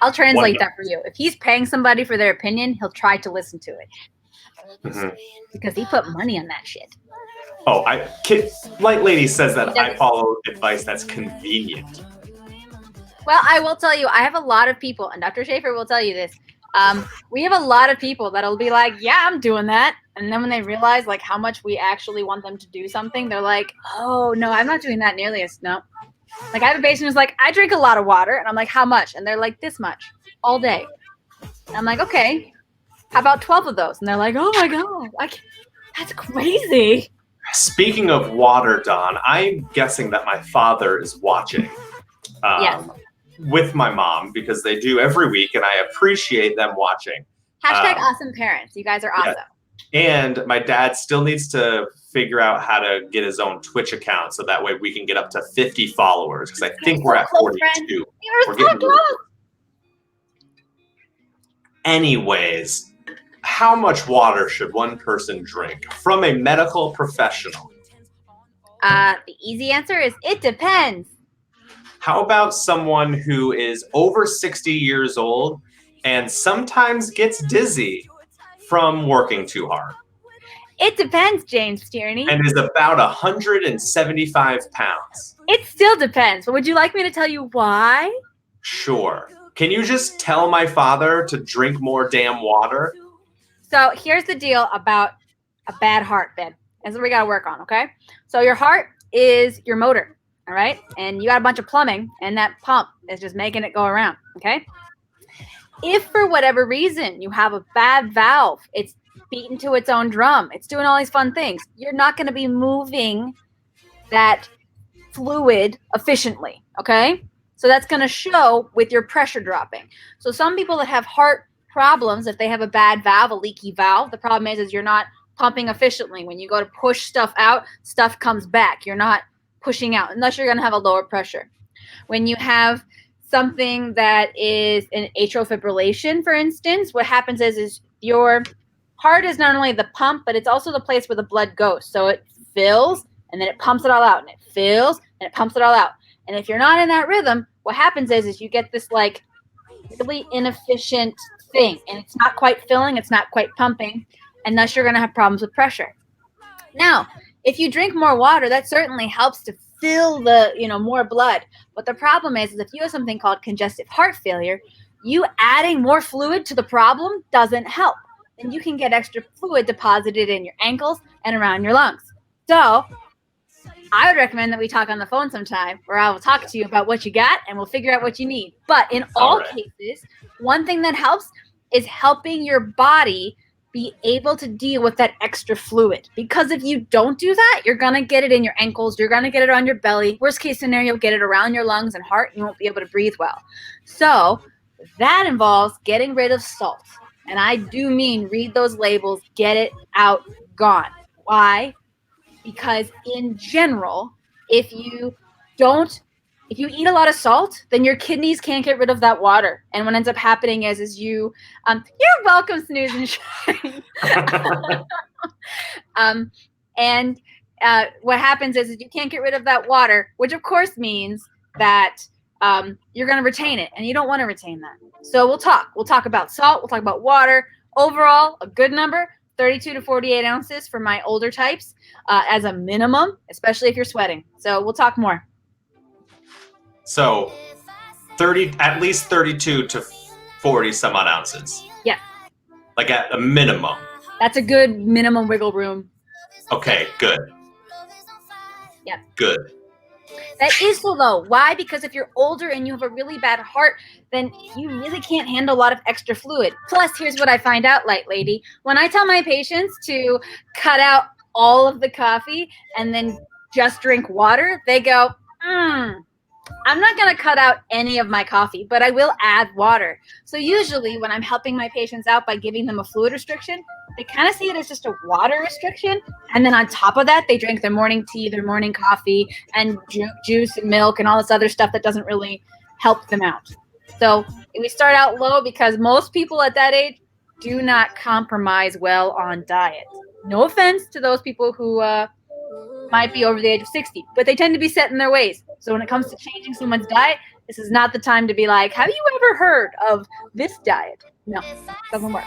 I'll translate that for you. If he's paying somebody for their opinion, he'll try to listen to it. Mm-hmm. Because he put money on that shit. Oh, Light Lady says that I follow advice that's convenient. Well, I will tell you, I have a lot of people, and Dr. Schaefer will tell you this. We have a lot of people that'll be like, yeah, I'm doing that. And then when they realize like how much we actually want them to do something, they're like, oh no, I'm not doing that nearly as no. Like I have a patient who's like, I drink a lot of water. And I'm like, how much? And they're like, this much all day. And I'm like, okay, how about 12 of those? And they're like, oh my God, that's crazy. Speaking of water, Dawn, I'm guessing that my father is watching. Yes. With my mom, because they do every week, and I appreciate them watching. Hashtag awesome parents. You guys are awesome. Yeah. And my dad still needs to figure out how to get his own Twitch account, so that way we can get up to 50 followers, because I think we're at 42. You're so close. Anyways, how much water should one person drink from a medical professional? The easy answer is it depends. How about someone who is over 60 years old and sometimes gets dizzy from working too hard? It depends, James Tierney. And is about 175 pounds. It still depends. But would you like me to tell you why? Sure. Can you just tell my father to drink more damn water? So here's the deal about a bad heart, babe. That's what we got to work on, okay? So your heart is your motor. All right. And you got a bunch of plumbing and that pump is just making it go around. Okay. If for whatever reason you have a bad valve, it's beating to its own drum, it's doing all these fun things, you're not going to be moving that fluid efficiently, okay? So that's going to show with your pressure dropping. So some people that have heart problems, if they have a bad valve, a leaky valve, the problem is you're not pumping efficiently. When you go to push stuff out, stuff comes back. You're not pushing out unless you're going to have a lower pressure. When you have something that is an atrial fibrillation, for instance, what happens is your heart is not only the pump, but it's also the place where the blood goes. So it fills and then it pumps it all out, and it fills and it pumps it all out. And if you're not in that rhythm, what happens is you get this like really inefficient thing, and it's not quite filling, it's not quite pumping, and thus you're going to have problems with pressure. Now, if you drink more water, that certainly helps to fill the, more blood. But the problem is if you have something called congestive heart failure, you adding more fluid to the problem doesn't help. And you can get extra fluid deposited in your ankles and around your lungs. So I would recommend that we talk on the phone sometime, where I will talk to you about what you got and we'll figure out what you need. But in all cases, one thing that helps is helping your body be able to deal with that extra fluid. Because if you don't do that, you're going to get it in your ankles, you're going to get it on your belly. Worst case scenario, get it around your lungs and heart, and you won't be able to breathe well. So that involves getting rid of salt. And I do mean read those labels, get it out, gone. Why? Because in general, if you eat a lot of salt, then your kidneys can't get rid of that water. And what ends up happening is you're welcome, Snooze and Shine. What happens is you can't get rid of that water, which of course means that you're going to retain it, and you don't want to retain that. So we'll talk about salt. We'll talk about water. Overall, a good number, 32 to 48 ounces for my older types as a minimum, especially if you're sweating. So we'll talk more. So at least 32 to 40 some odd ounces. Yeah. Like at a minimum. That's a good minimum wiggle room. Okay, good. Yeah. Good. That is so low. Why? Because if you're older and you have a really bad heart, then you really can't handle a lot of extra fluid. Plus, here's what I find out, light lady. When I tell my patients to cut out all of the coffee and then just drink water, they go, I'm not going to cut out any of my coffee, but I will add water. So usually when I'm helping my patients out by giving them a fluid restriction, they kind of see it as just a water restriction. And then on top of that, they drink their morning tea, their morning coffee, and juice and milk and all this other stuff that doesn't really help them out. So we start out low because most people at that age do not compromise well on diet. No offense to those people who might be over the age of 60, but they tend to be set in their ways. So when it comes to changing someone's diet, this is not the time to be like, have you ever heard of this diet? No, doesn't work.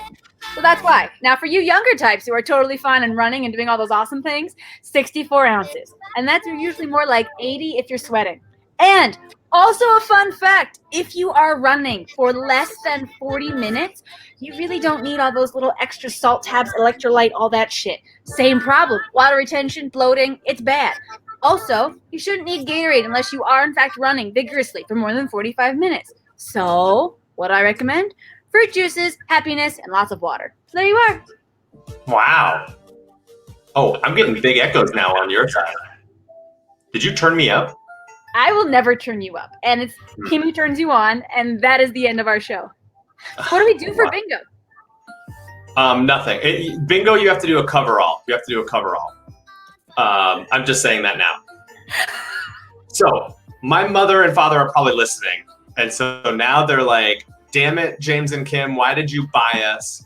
So that's why. Now for you younger types who are totally fine and running and doing all those awesome things, 64 ounces. And that's usually more like 80 if you're sweating. And also a fun fact, if you are running for less than 40 minutes, you really don't need all those little extra salt tabs, electrolyte, all that shit. Same problem. Water retention, bloating, it's bad. Also, you shouldn't need Gatorade unless you are in fact running vigorously for more than 45 minutes. So, what I recommend? Fruit juices, happiness, and lots of water. So there you are. Wow. Oh, I'm getting big echoes now on your side. Did you turn me up? I will never turn you up. And it's him who turns you on, and that is the end of our show. What do we do for bingo? Nothing. Bingo, you have to do a coverall. I'm just saying that now. So my mother and father are probably listening. And so now they're like, damn it, James and Kim, why'd you buy us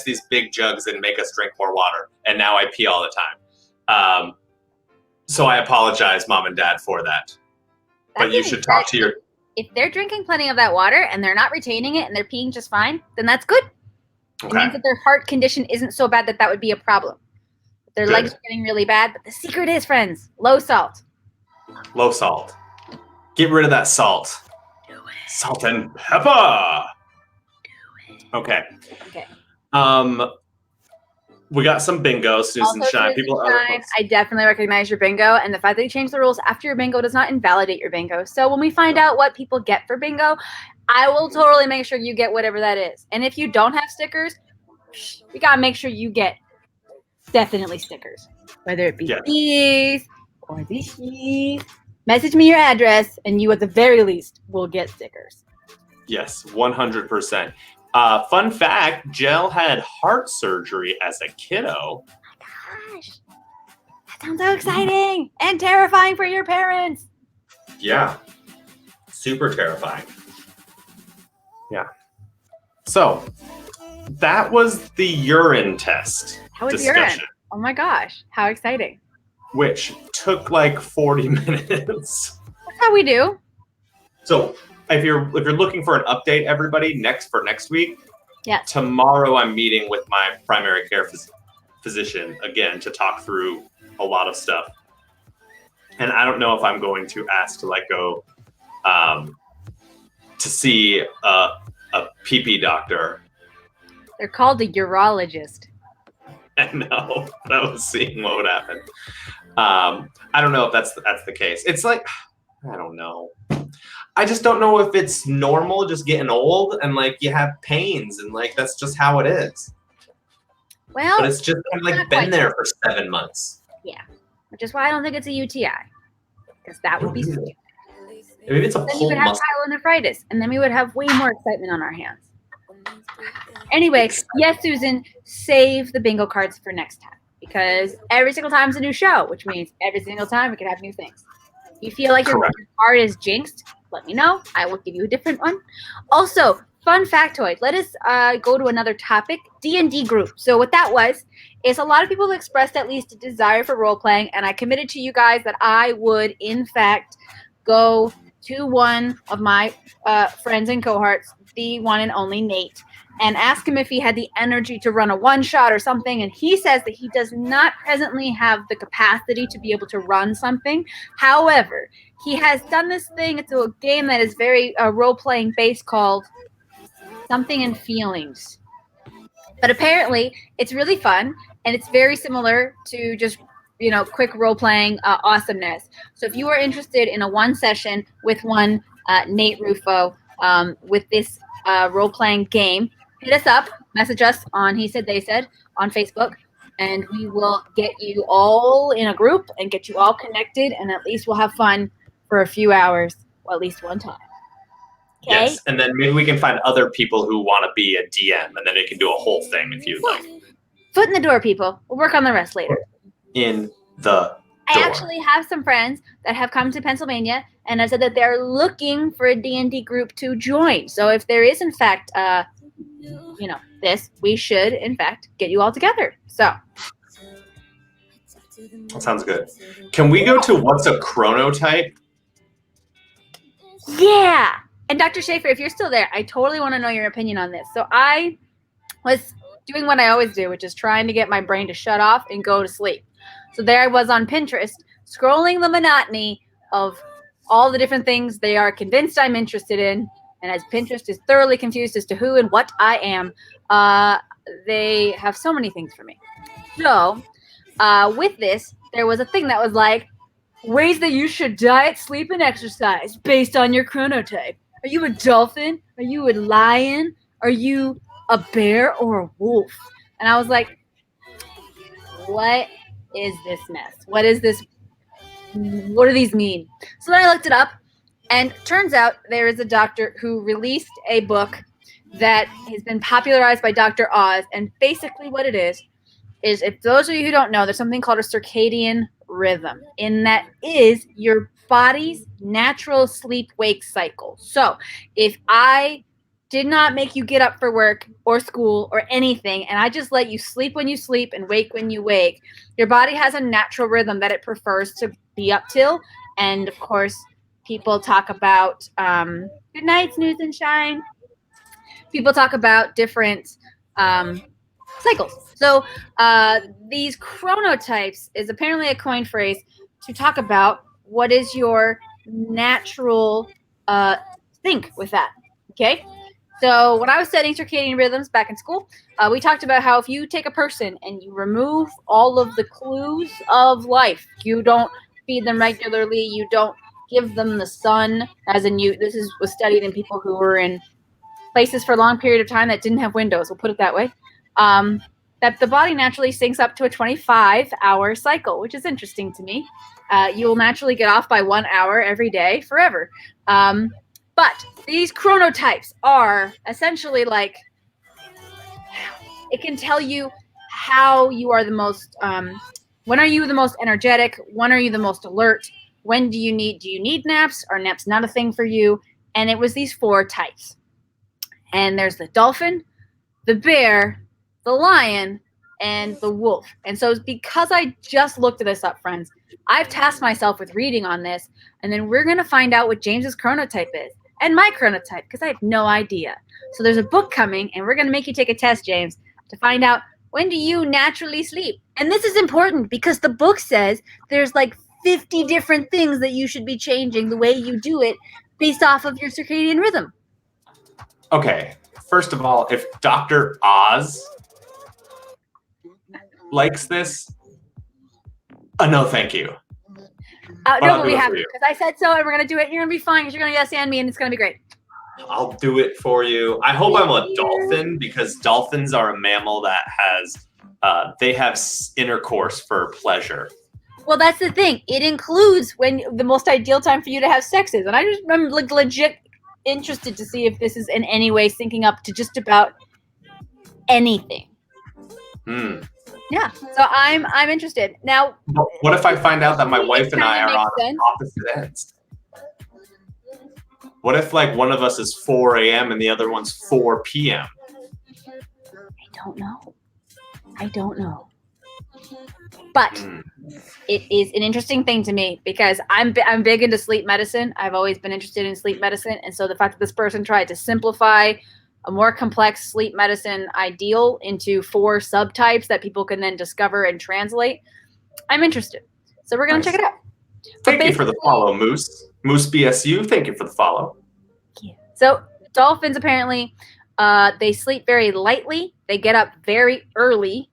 these big jugs and make us drink more water? And now I pee all the time. So I apologize, Mom and Dad, for that. But you should talk to your... If they're drinking plenty of that water and they're not retaining it and they're peeing just fine, then that's good. Okay. It means that their heart condition isn't so bad that would be a problem. Their legs are getting really bad. But the secret is, friends, low salt. Low salt. Get rid of that salt. Do it. Salt and pepper. Do it. Okay. Okay. We got some bingo, Susan Also, Shine. Susan Shine, I definitely recognize your bingo, and the fact that you changed the rules after your bingo does not invalidate your bingo. So when we find out what people get for bingo, I will totally make sure you get whatever that is. And if you don't have stickers, we gotta make sure you get definitely stickers, whether it be these or these. Message me your address, and you at the very least will get stickers. Yes, 100%. Fun fact, Jell had heart surgery as a kiddo. Oh my gosh. That sounds so exciting and terrifying for your parents. Yeah. Super terrifying. Yeah. So, that was the urine test discussion. Urine. Oh my gosh. How exciting. Which took like 40 minutes. That's how we do. So, if you're looking for an update, everybody, next week, tomorrow I'm meeting with my primary care physician again to talk through a lot of stuff. And I don't know if I'm going to ask to go to see a PP doctor. They're called a urologist. I know. I was seeing what would happen. I don't know if that's the case. It's like, I don't know. I just don't know if it's normal just getting old and you have pains and that's just how it is. Well, but it's just been there for 7 months. Yeah, which is why I don't think it's a UTI, because that would be stupid. Maybe it's a then you would have pyelonephritis, and then we would have way more excitement on our hands. Anyway, yes, Susan, save the bingo cards for next time, because every single time is a new show, which means every single time we can have new things. If you feel like your card is jinxed, let me know. I will give you a different one. Also, fun factoid. Let us go to another topic, D&D group. So what that was is a lot of people expressed at least a desire for role-playing, and I committed to you guys that I would, in fact, go to one of my friends and cohorts, the one and only Nate, and ask him if he had the energy to run a one-shot or something, and he says that he does not presently have the capacity to be able to run something. However, he has done this thing. It's a game that is very role-playing based called Something in Feelings. But apparently, it's really fun, and it's very similar to just quick role-playing awesomeness. So if you are interested in a one session with one Nate Rufo with this role-playing game, hit us up, message us on He Said They Said on Facebook, and we will get you all in a group and get you all connected, and at least we'll have fun for a few hours, or at least one time. Okay? Yes, and then maybe we can find other people who want to be a DM, and then they can do a whole thing if you'd like. Foot in the door, people. We'll work on the rest later. In the I actually have some friends that have come to Pennsylvania and have said that they're looking for a D&D group to join. So if there is, in fact, this, we should, in fact, get you all together. So. That sounds good. Can we go to what's a chronotype? Yeah. And Dr. Schaefer, if you're still there, I totally want to know your opinion on this. So I was doing what I always do, which is trying to get my brain to shut off and go to sleep. So there I was on Pinterest, scrolling the monotony of all the different things they are convinced I'm interested in. And as Pinterest is thoroughly confused as to who and what I am, they have so many things for me. So with this, there was a thing that was like, ways that you should diet, sleep, and exercise based on your chronotype. Are you a dolphin? Are you a lion? Are you a bear or a wolf? And I was like, what is this mess? What is this? What do these mean? So then I looked it up, and turns out there is a doctor who released a book that has been popularized by Dr. Oz. And basically what it is if those of you who don't know, there's something called a circadian rhythm, and that is your body's natural sleep-wake cycle. So if I did not make you get up for work or school or anything, and I just let you sleep when you sleep and wake when you wake, your body has a natural rhythm that it prefers to be up till. And of course, people talk about good night, snooze and shine. People talk about different cycles. So these chronotypes is apparently a coined phrase to talk about what is your natural sync with that. Okay. So when I was studying circadian rhythms back in school, we talked about how if you take a person and you remove all of the clues of life, you don't feed them regularly, you don't give them the sun, as in was studied in people who were in places for a long period of time that didn't have windows, we'll put it that way, that the body naturally syncs up to a 25-hour cycle, which is interesting to me. You will naturally get off by 1 hour every day forever. But these chronotypes are essentially like, it can tell you how you are the most, when are you the most energetic? When are you the most alert? When do you need naps? Are naps not a thing for you? And it was these 4 types. And there's the dolphin, the bear, the lion, and the wolf. And so because I just looked this up, friends, I've tasked myself with reading on this, and then we're going to find out what James's chronotype is. And my chronotype, because I have no idea. So there's a book coming, and we're going to make you take a test, James, to find out when do you naturally sleep. And this is important because the book says there's like 50 different things that you should be changing the way you do it based off of your circadian rhythm. Okay, first of all, if Dr. Oz likes this, no thank you. No, but we have to, because I said so, and we're going to do it. You're going to be fine, because you're going to yes and me, and it's going to be great. I'll do it for you. I hope I'm a dolphin, because dolphins are a mammal that has, they have intercourse for pleasure. Well, that's the thing. It includes when the most ideal time for you to have sex is. And I just am like legit interested to see if this is in any way syncing up to just about anything. Yeah, so I'm interested. Now, what if I find out that my wife and I are on opposite ends? What if like one of us is 4 a.m. and the other one's 4 p.m.? I don't know. But it is an interesting thing to me because I'm big into sleep medicine. I've always been interested in sleep medicine. And so the fact that this person tried to simplify a more complex sleep medicine ideal into 4 subtypes that people can then discover and translate, I'm interested. So we're going to check it out. Thank you for the follow, Moose. Moose BSU, thank you for the follow. Yeah. So dolphins apparently, they sleep very lightly. They get up very early.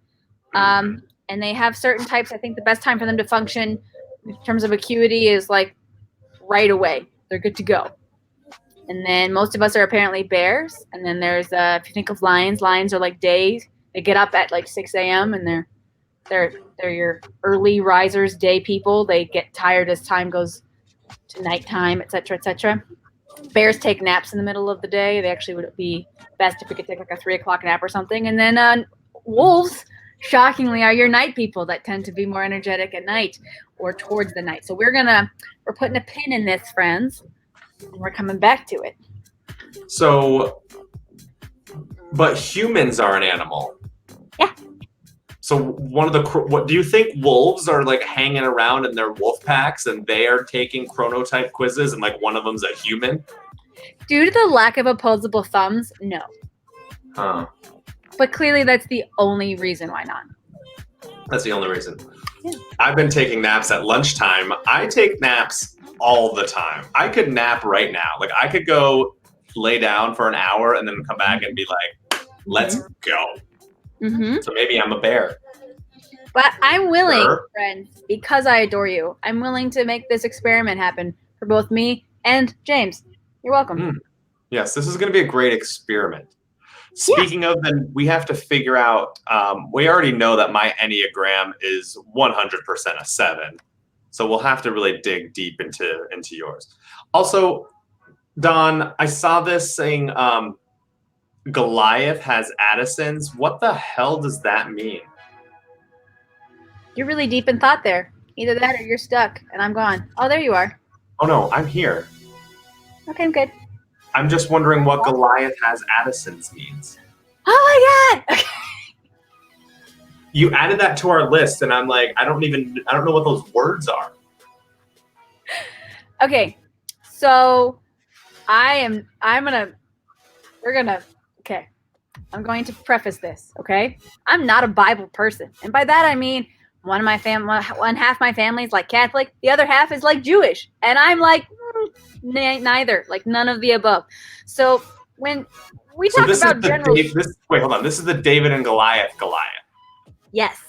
And they have certain types. I think the best time for them to function in terms of acuity is like right away. They're good to go. And then most of us are apparently bears. And then there's, if you think of lions are like days. They get up at like 6 a.m. and they're your early risers, day people. They get tired as time goes to nighttime, etc., etc. Bears take naps in the middle of the day. They actually would be best if we could take like a 3 o'clock nap or something. And then wolves, shockingly, are your night people that tend to be more energetic at night or towards the night. So we're putting a pin in this, friends, and we're coming back to it. So, but humans are an animal. Yeah. So what do you think wolves are like hanging around in their wolf packs and they are taking chronotype quizzes and like one of them's a human? Due to the lack of opposable thumbs, no. Huh. But clearly that's the only reason why not. That's the only reason. Yeah. I've been taking naps at lunchtime. I take naps all the time. I could nap right now. Like I could go lay down for an hour and then come back and be like, let's go. Mm-hmm. So maybe I'm a bear. But I'm willing, friends, because I adore you, I'm willing to make this experiment happen for both me and James. You're welcome. Yes, this is going to be a great experiment. Speaking of, then we have to figure out, we already know that my Enneagram is 100% a 7. So we'll have to really dig deep into yours. Also, Don, I saw this saying Goliath has Addison's. What the hell does that mean? You're really deep in thought there. Either that or you're stuck and I'm gone. Oh, there you are. Oh, no, I'm here. Okay, I'm good. I'm just wondering what Goliath has Addison's means. Oh, my God. Okay. You added that to our list, and I'm like, I don't know what those words are. Okay, so I'm going to preface this, okay? I'm not a Bible person. And by that I mean one half my family is like Catholic, the other half is like Jewish. And I'm like neither, like none of the above. So when we talk about general. Wait, hold on. This is the David and Goliath. Yes.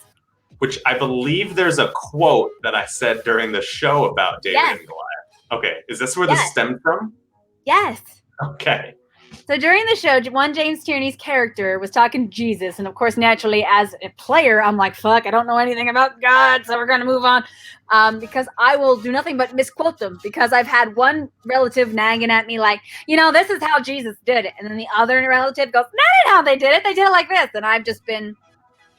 Which I believe there's a quote that I said during the show about David and Goliath. Okay, is this where this stemmed from? Yes. Okay. So during the show, one James Tierney's character was talking to Jesus, and of course, naturally, as a player, I'm like, "Fuck, I don't know anything about God," so we're gonna move on, because I will do nothing but misquote them. Because I've had one relative nagging at me like, "This is how Jesus did it," and then the other relative goes, "Not how they did it. They did it like this," and I've just been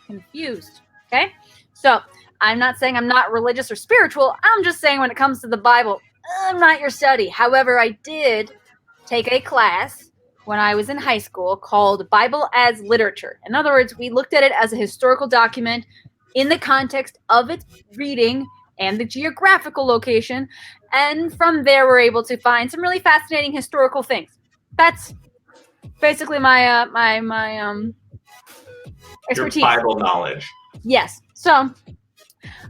confused. Okay, so I'm not saying I'm not religious or spiritual. I'm just saying when it comes to the Bible, I'm not your study. However, I did take a class when I was in high school called Bible as Literature. In other words, we looked at it as a historical document in the context of its reading and the geographical location. And from there, we're able to find some really fascinating historical things. That's basically my expertise. Your Bible knowledge. Yes. So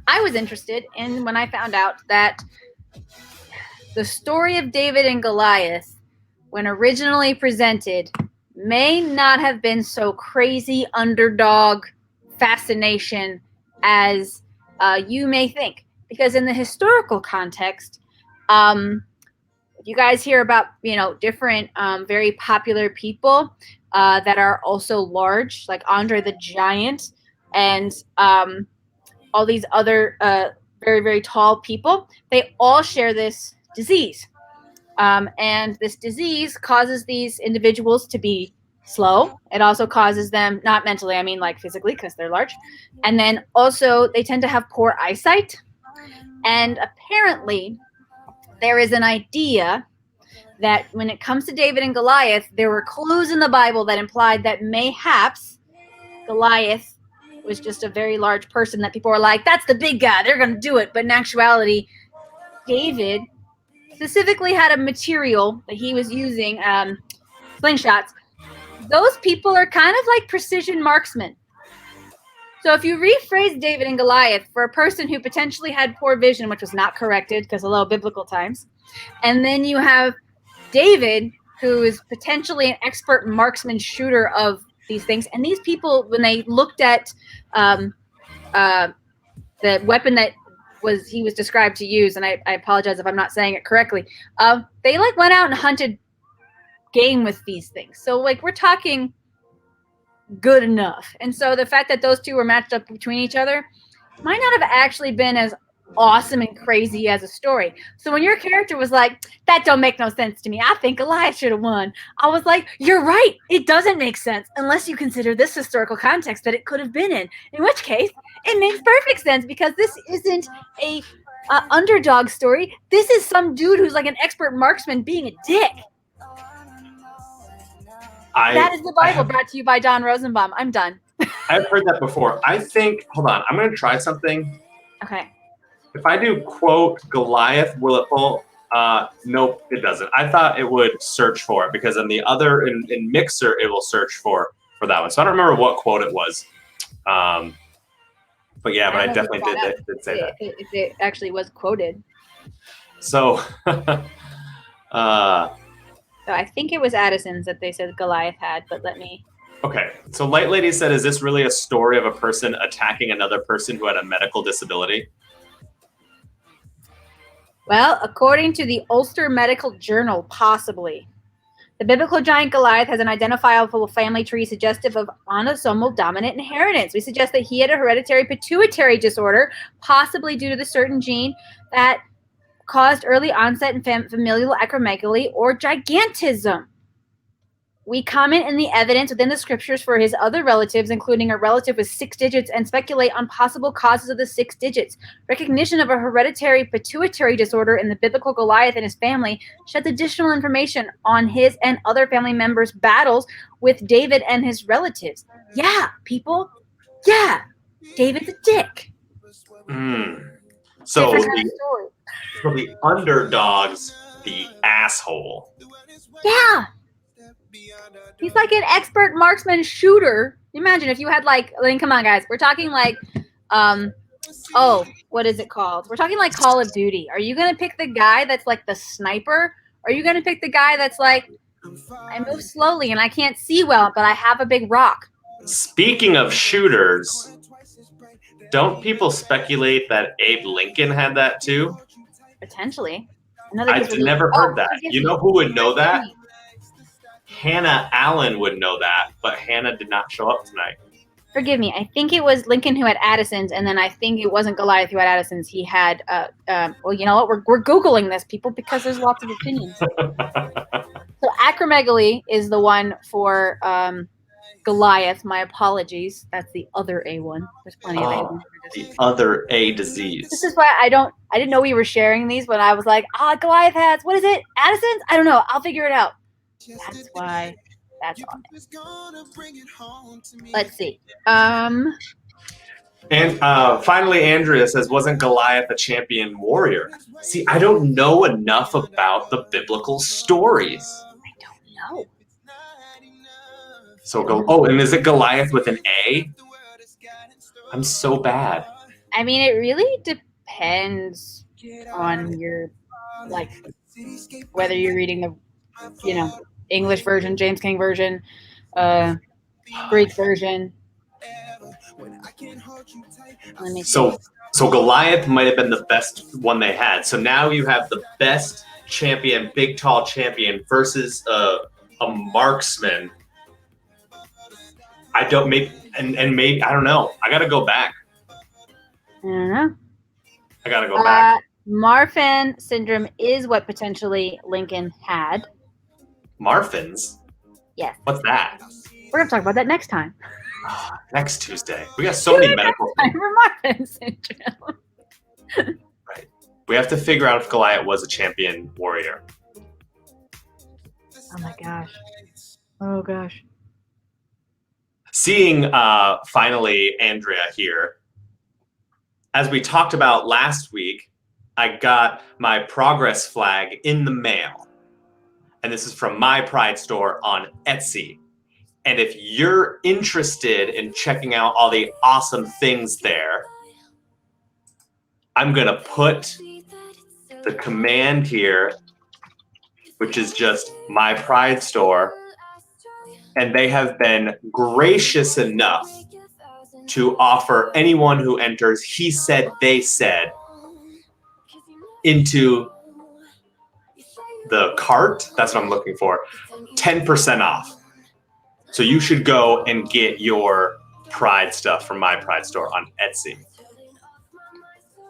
I was interested in when I found out that the story of David and Goliath, when originally presented, may not have been so crazy underdog fascination as you may think. Because in the historical context, if you guys hear about, different very popular people that are also large, like Andre the Giant and all these other very, very tall people, they all share this disease. And this disease causes these individuals to be slow. It also causes them, not mentally, I mean like physically, because they're large. And then also they tend to have poor eyesight. And apparently there is an idea that when it comes to David and Goliath, there were clues in the Bible that implied that mayhaps Goliath was just a very large person that people were like, that's the big guy, they're going to do it. But in actuality, David specifically had a material that he was using, slingshots. Those people are kind of like precision marksmen. So if you rephrase David and Goliath for a person who potentially had poor vision, which was not corrected because hello, biblical times, and then you have David, who is potentially an expert marksman shooter of these things, and these people, when they looked at the weapon that he was described to use, and I apologize if I'm not saying it correctly, they went out and hunted game with these things. So we're talking good enough. And so the fact that those two were matched up between each other might not have actually been as awesome and crazy as a story. So when your character was like, that don't make no sense to me, I think Goliath should have won, I was like, you're right, it doesn't make sense unless you consider this historical context that it could have been in which case it makes perfect sense, because this isn't a underdog story. This is some dude who's like an expert marksman being a dick. That is the Bible, brought to you by Don Rosenbaum. I'm done. I've heard that before. I think, hold on, I'm going to try something. Okay. If I do quote Goliath, will it pull? Nope, it doesn't. I thought it would search for it, because in the other, in Mixer, it will search for that one. So I don't remember what quote it was. But yeah, I definitely did say that. If it actually was quoted. So, so I think it was Addison's that they said Goliath had, but let me. Okay, so Light Lady said, is this really a story of a person attacking another person who had a medical disability? Well, according to the Ulster Medical Journal, possibly. The biblical giant Goliath has an identifiable family tree suggestive of autosomal dominant inheritance. We suggest that he had a hereditary pituitary disorder, possibly due to the certain gene that caused early onset and familial acromegaly or gigantism. We comment in the evidence within the scriptures for his other relatives, including a relative with 6 digits, and speculate on possible causes of the 6 digits. Recognition of a hereditary pituitary disorder in the biblical Goliath and his family sheds additional information on his and other family members' battles with David and his relatives. Yeah, people. Yeah. David's a dick. So the underdog's the asshole. Yeah. He's like an expert marksman shooter. Imagine if you had come on guys, we're talking what is it called? We're talking like Call of Duty. Are you going to pick the guy that's like the sniper? Or are you going to pick the guy that's like I move slowly and I can't see well, but I have a big rock. Speaking of shooters, don't people speculate that Abe Lincoln had that too? Potentially. I never heard that. You know who would know that? Hannah Allen would know that, but Hannah did not show up tonight. Forgive me. I think it was Lincoln who had Addison's, and then I think it wasn't Goliath who had Addison's. He had, well, you know what? We're Googling this, people, because there's lots of opinions. So acromegaly is the one for Goliath. My apologies. That's the other A one. There's plenty of A ones. The other A disease. This is why I didn't know we were sharing these, but I was like, Goliath has, what is it? Addison's? I don't know. I'll figure it out. That's why that's on it. Let's see. And finally, Andrea says, wasn't Goliath a champion warrior? See, I don't know enough about the biblical stories. I don't know. So and is it Goliath with an A? I'm so bad. I mean, it really depends on your, like, whether you're reading the, English version, James King version, Greek version. Let me see. So Goliath might have been the best one they had. So now you have the best champion, big tall champion versus a marksman. I don't maybe I don't know. I gotta go back. I don't know. I gotta go back. Marfan syndrome is what potentially Lincoln had. Marfan's? Yes. What's that? We're gonna talk about that next time. Next Tuesday. We got so many medical things. Marfan syndrome. Right. We have to figure out if Goliath was a champion warrior. Oh my gosh. Oh gosh. Seeing finally Andrea here. As we talked about last week, I got my progress flag in the mail. And this is from My Pride store on Etsy. And if you're interested in checking out all the awesome things there, I'm going to put the command here, which is just My Pride store. And they have been gracious enough to offer anyone who enters He Said, They Said into the cart, that's what I'm looking for, 10% off. So you should go and get your Pride stuff from My Pride store on Etsy.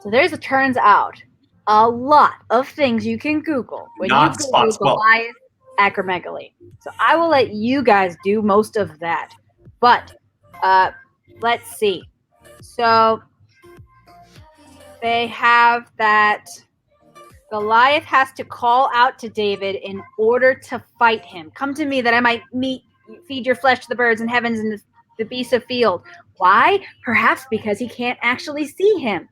So it turns out, a lot of things you can Google when you Google Goliath acromegaly. So I will let you guys do most of that. But let's see. So they have that Goliath has to call out to David in order to fight him. Come to me that I might feed your flesh to the birds and heavens and the beasts of field. Why? Perhaps because he can't actually see him.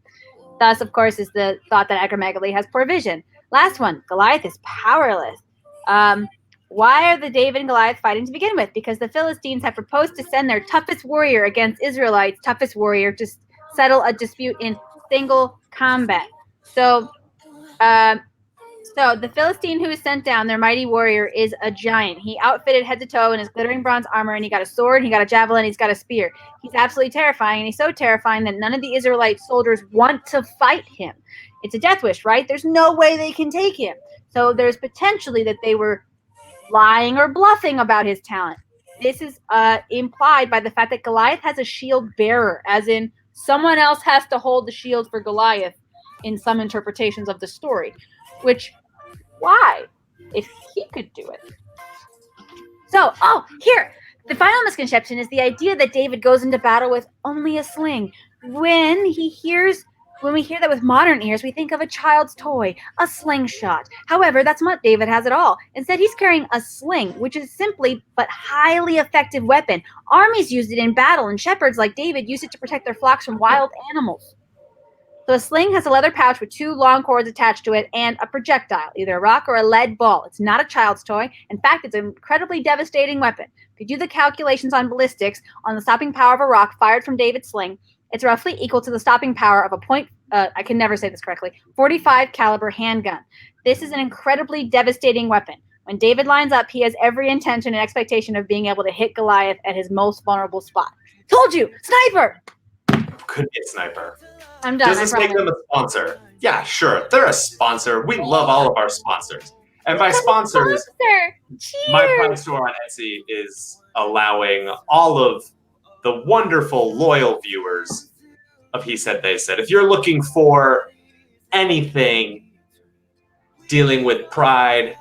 Thus, of course, is the thought that acromegaly has poor vision. Last one, Goliath is powerless. Why are the David and Goliath fighting to begin with? Because the Philistines have proposed to send their toughest warrior against Israelites' toughest warrior to settle a dispute in single combat. So the Philistine who is sent down, their mighty warrior, is a giant. He outfitted head to toe in his glittering bronze armor, and he got a sword, he got a javelin, he's got a spear. He's absolutely terrifying, and he's so terrifying that none of the Israelite soldiers want to fight him. It's a death wish, right? There's no way they can take him. So there's potentially that they were lying or bluffing about his talent. This is implied by the fact that Goliath has a shield bearer, as in someone else has to hold the shield for Goliath in some interpretations of the story. Which, why? If he could do it. So, here. The final misconception is the idea that David goes into battle with only a sling. When we hear that with modern ears, we think of a child's toy, a slingshot. However, that's not David has at all. Instead, he's carrying a sling, which is simply but highly effective weapon. Armies used it in battle, and shepherds like David used it to protect their flocks from wild animals. So a sling has a leather pouch with 2 long cords attached to it and a projectile, either a rock or a lead ball. It's not a child's toy. In fact, it's an incredibly devastating weapon. If you do the calculations on ballistics on the stopping power of a rock fired from David's sling, it's roughly equal to the stopping power of a I can never say this correctly, .45 caliber handgun. This is an incredibly devastating weapon. When David lines up, he has every intention and expectation of being able to hit Goliath at his most vulnerable spot. Told you, sniper. Could be a sniper. I'm done. Does this make them a sponsor? Yeah, sure. They're a sponsor. We love all of our sponsors. And by sponsors, my Prime store on Etsy is allowing all of the wonderful, loyal viewers of He Said, They Said. If you're looking for anything dealing with pride,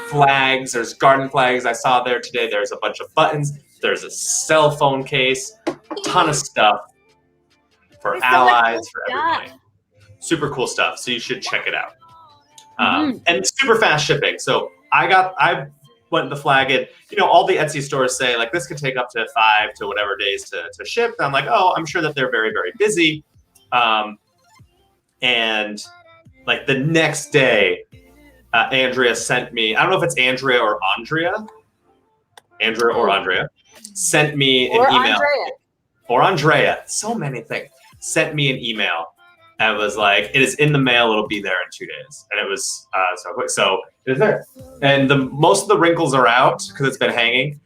flags, there's garden flags I saw there today. There's a bunch of buttons. There's a cell phone case, a ton of stuff for allies, for everybody. Super cool stuff. So you should check it out. And super fast shipping. So I went to flag it. You know, all the Etsy stores say like this could take up to 5 to whatever days to ship. And I'm like, oh, I'm sure that they're very, very busy. And like the next day, Andrea sent me, I don't know if it's Andrea or Andrea, sent me an email. Or Andrea, so many things. Sent me an email and was like, it is in the mail, it'll be there in 2 days. And it was so quick. So it is there. And most of the wrinkles are out because it's been hanging.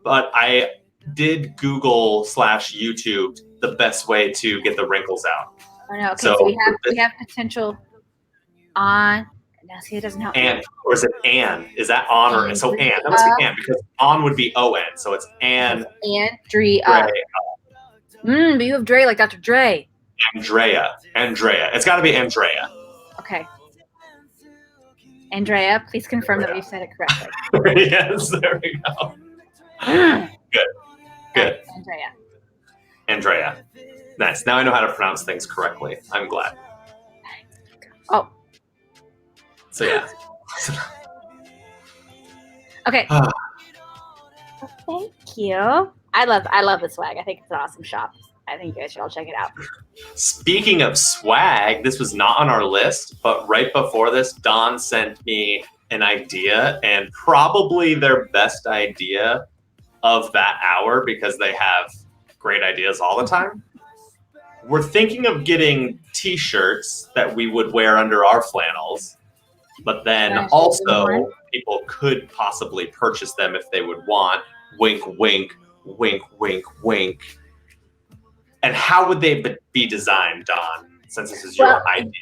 But I did Google/YouTube the best way to get the wrinkles out. Oh no, okay, so we have potential on. Now see, it doesn't help. And or is it Ann? Is that on or so Ann? That must be Ann because on would be O-N. So it's Ann. Andrea. But you have Dre like Dr. Dre. Andrea. It's got to be Andrea. Okay. Andrea, please confirm that we've said it correctly. Yes, there we go. Good. Right, Andrea. Nice. Now I know how to pronounce things correctly. I'm glad. Oh. So yeah. Okay. Thank you. I love the swag. I think it's an awesome shop. I think you guys should all check it out. Speaking of swag, this was not on our list, but right before this, Dawn sent me an idea, and probably their best idea of that hour because they have great ideas all the time. We're thinking of getting t-shirts that we would wear under our flannels, but then also people could possibly purchase them if they would want. Wink, wink, wink, wink, wink. And how would they be designed, Dawn, since this is your idea?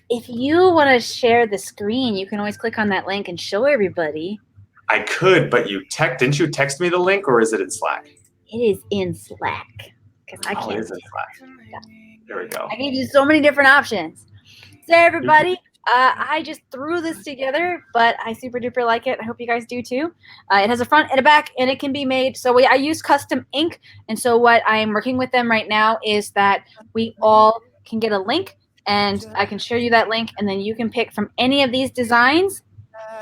If you want to share the screen, you can always click on that link and show everybody. I could, but didn't you text me the link, or is it in Slack? It is in Slack. Because I can't. It is in Slack. Yeah. There we go. I gave you so many different options. So everybody, I just threw this together, but I super duper like it. I hope you guys do too. It has a front and a back, and it can be made. So I use custom ink, and so what I'm working with them right now is that we all can get a link, and I can share you that link, and then you can pick from any of these designs.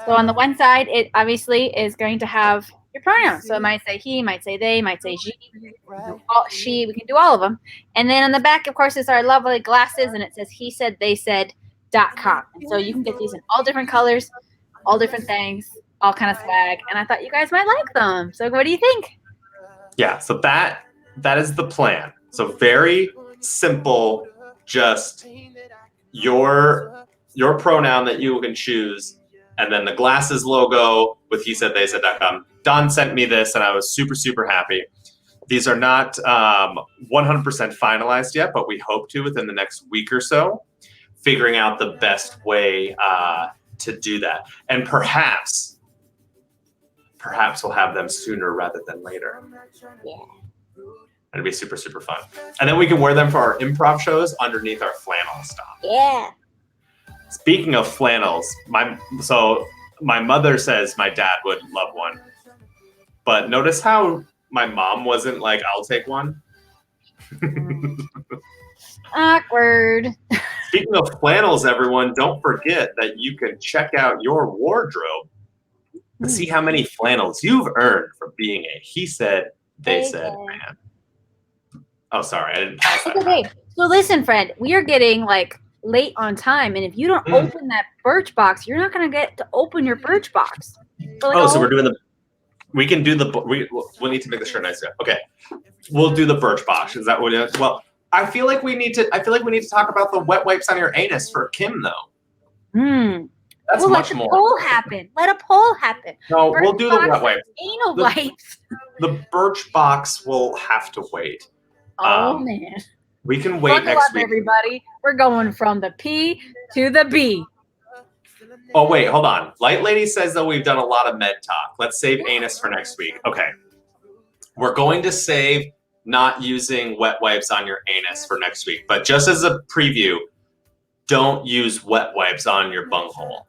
So on the one side, it obviously is going to have your pronouns. So it might say he, might say they, might say she. We can do all of them. And then on the back, of course, is our lovely glasses, and it says he said, they said.com. And so you can get these in all different colors, all different things, all kind of swag. And I thought you guys might like them. So what do you think? Yeah, so that is the plan. So very simple, just your pronoun that you can choose, and then the glasses logo with he said, they said.com. Don sent me this, and I was super, super happy. These are not 100% finalized yet, but we hope to within the next week or so, figuring out the best way to do that. And perhaps we'll have them sooner rather than later. Yeah. It'd be super, super fun. And then we can wear them for our improv shows underneath our flannel stuff. Yeah. Speaking of flannels, my mother says my dad would love one. But notice how my mom wasn't like, I'll take one. Awkward. Speaking of flannels, everyone, don't forget that you can check out your wardrobe to see how many flannels you've earned for being a he said, they said man. Oh, sorry, I didn't pause that. Okay, so listen, friend, we are getting like late on time, and if you don't open that Birch box, you're not gonna get to open your Birch box. So we're doing we can do we'll need to make the shirt nicer. Okay, we'll do the Birch box. Is that what it is? Well, I feel like we need to talk about the wet wipes on your anus for Kim though. That's much let more. Poll happen. Let a poll happen. No, we'll do the wet wipe. Anal wipes. The Birchbox will have to wait. Oh man. We can wait Buckle next up, week. everybody. We're going from the P to the B. Oh, wait, hold on. Light Lady says that we've done a lot of med talk. Let's save anus for next week. Okay. We're going to save not using wet wipes on your anus for next week. But just as a preview, don't use wet wipes on your bunghole.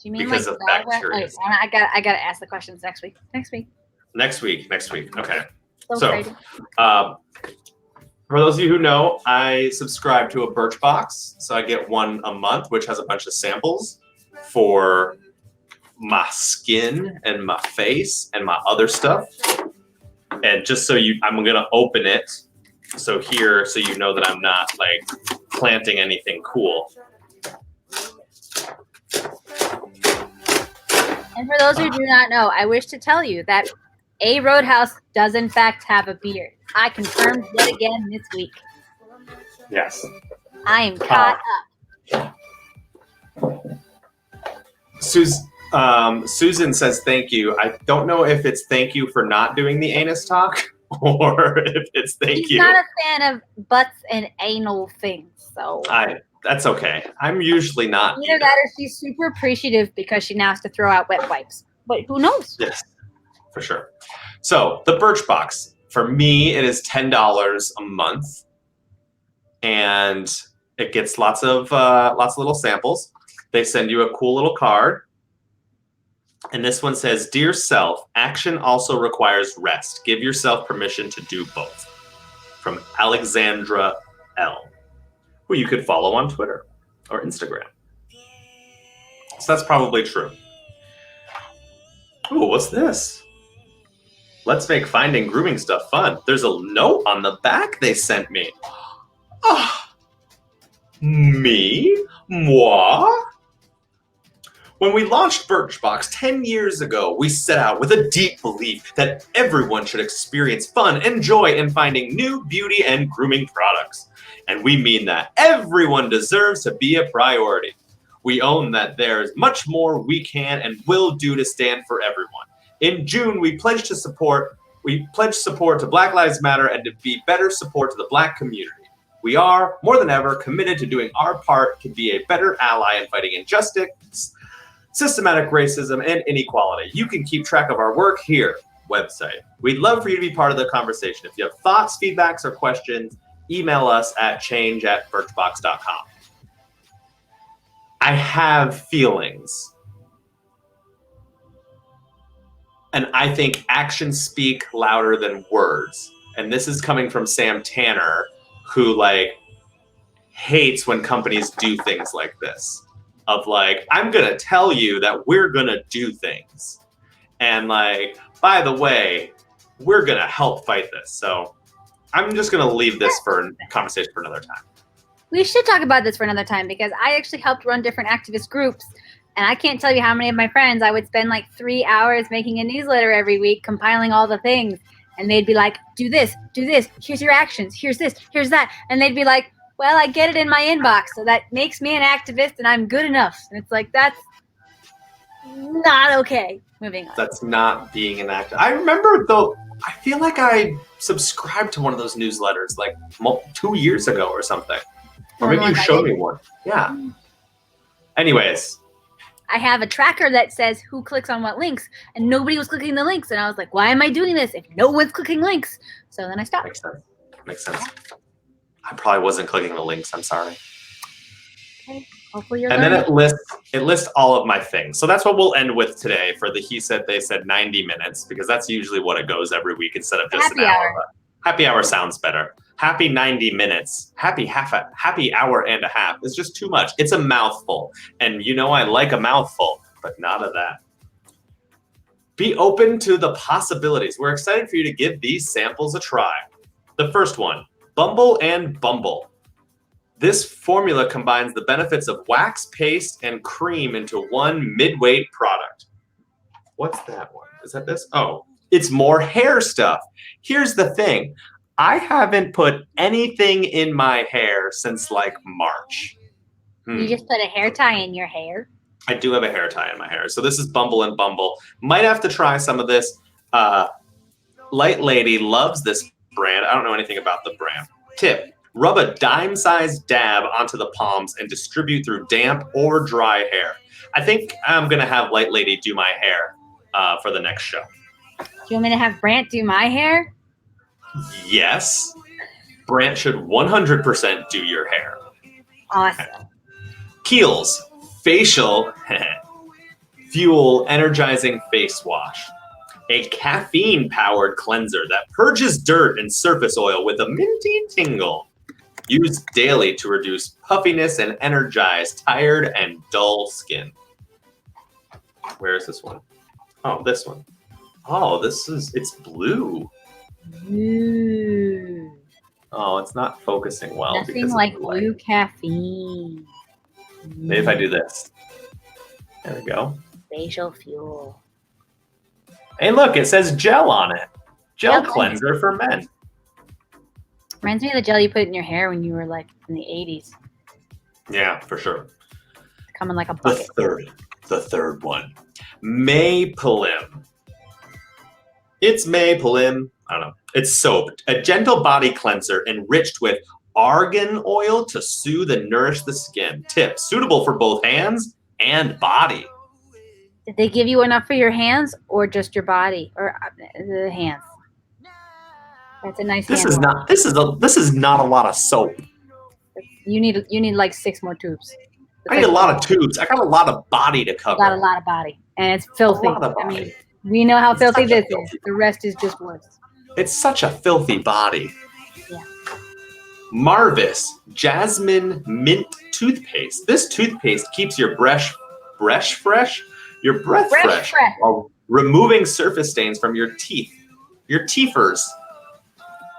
Do you mean because like of bacteria. I gotta ask the questions next week. Next week. Okay. So for those of you who know, I subscribe to a Birchbox, so I get one a month, which has a bunch of samples for my skin and my face and my other stuff. And just so I'm gonna open it. So you know that I'm not like planting anything cool. And for those who do not know, I wish to tell you that A Roadhouse does in fact have a beard. I confirmed yet again this week. Yes. I am caught up. Susan says thank you. I don't know if it's thank you for not doing the anus talk or if it's thank you. She's not a fan of butts and anal things, so that's okay. I'm usually not. Either that or she's super appreciative because she now has to throw out wet wipes. But who knows? Yes, for sure. So the Birchbox, for me, it is $10 a month, and it gets lots of little samples. They send you a cool little card. And this one says, "Dear self, action also requires rest. Give yourself permission to do both." From Alexandra L., who you could follow on Twitter or Instagram. So that's probably true. Ooh, what's this? Let's make finding grooming stuff fun. There's a note on the back they sent me. Oh, me? Moi? When we launched Birchbox 10 years ago, we set out with a deep belief that everyone should experience fun and joy in finding new beauty and grooming products. And we mean that everyone deserves to be a priority. We own that there's much more we can and will do to stand for everyone. In June, we pledged support to Black Lives Matter and to be better support to the Black community. We are, more than ever, committed to doing our part to be a better ally in fighting injustice, systematic racism, and inequality. You can keep track of our work here, website. We'd love for you to be part of the conversation. If you have thoughts, feedbacks, or questions, email us at change@birchbox.com. I have feelings. And I think actions speak louder than words. And this is coming from Sam Tanner, who hates when companies do things like this. Of I'm gonna tell you that we're gonna do things. And by the way, we're gonna help fight this. So I'm just gonna leave this for a conversation for another time. We should talk about this for another time because I actually helped run different activist groups. And I can't tell you how many of my friends, I would spend 3 hours making a newsletter every week, compiling all the things. And they'd be like, do this, here's your actions, here's this, here's that. And they'd be like, well, I get it in my inbox, so that makes me an activist and I'm good enough. And it's that's not okay. Moving on. That's not being an activist. I remember, though, I feel like I subscribed to one of those newsletters 2 years ago or something. Or maybe you showed me one. Yeah. Anyways. I have a tracker that says who clicks on what links, and nobody was clicking the links. And I was like, why am I doing this if no one's clicking links? So then I stopped. Makes sense. I probably wasn't clicking the links. I'm sorry. Okay. Hopefully you're and learning. Then it lists all of my things. So that's what we'll end with today for the He Said, They Said 90 minutes, because that's usually what it goes every week instead of just an hour. Happy hour sounds better. Happy 90 minutes. Happy hour and a half. It's just too much. It's a mouthful. And I like a mouthful, but not of that. Be open to the possibilities. We're excited for you to give these samples a try. The first one, Bumble and Bumble. This formula combines the benefits of wax, paste, and cream into one mid-weight product. What's that one? Is that this? Oh, it's more hair stuff. Here's the thing. I haven't put anything in my hair since March. You just put a hair tie in your hair? I do have a hair tie in my hair. So this is Bumble and Bumble. Might have to try some of this. Light Lady loves this brand. I don't know anything about the brand. Tip, rub a dime-sized dab onto the palms and distribute through damp or dry hair. I think I'm going to have Light Lady do my hair for the next show. Do you want me to have Brant do my hair? Yes. Brant should 100% do your hair. Awesome. Kiehl's Facial Fuel Energizing Face Wash. A caffeine-powered cleanser that purges dirt and surface oil with a minty tingle. Used daily to reduce puffiness and energize tired and dull skin. Where is this one? Oh, this one. Oh, it's blue. Ooh. Oh, it's not focusing well. Nothing like blue caffeine. Maybe if I do this. There we go. Facial fuel. Hey, look, it says gel on it. Gel cleanser for men. Reminds me of the gel you put in your hair when you were like in the 80s. Yeah, for sure. Coming like a bucket. The third one. Maybelline. It's Maybelline. I don't know. It's soap. A gentle body cleanser enriched with argan oil to soothe and nourish the skin. Tip, suitable for both hands and body. Did they give you enough for your hands or just your body or the hands? That's a nice. This is not a lot of soap. You need like 6 more tubes. I need a lot of tubes. I got a lot of body to cover. Got a lot of body, and it's filthy. A lot of I body. mean, we know how filthy this is. The rest is just worse. It's such a filthy body. Yeah. Marvis Jasmine Mint Toothpaste. This toothpaste keeps your breath fresh while removing surface stains from your teeth. Your teethers.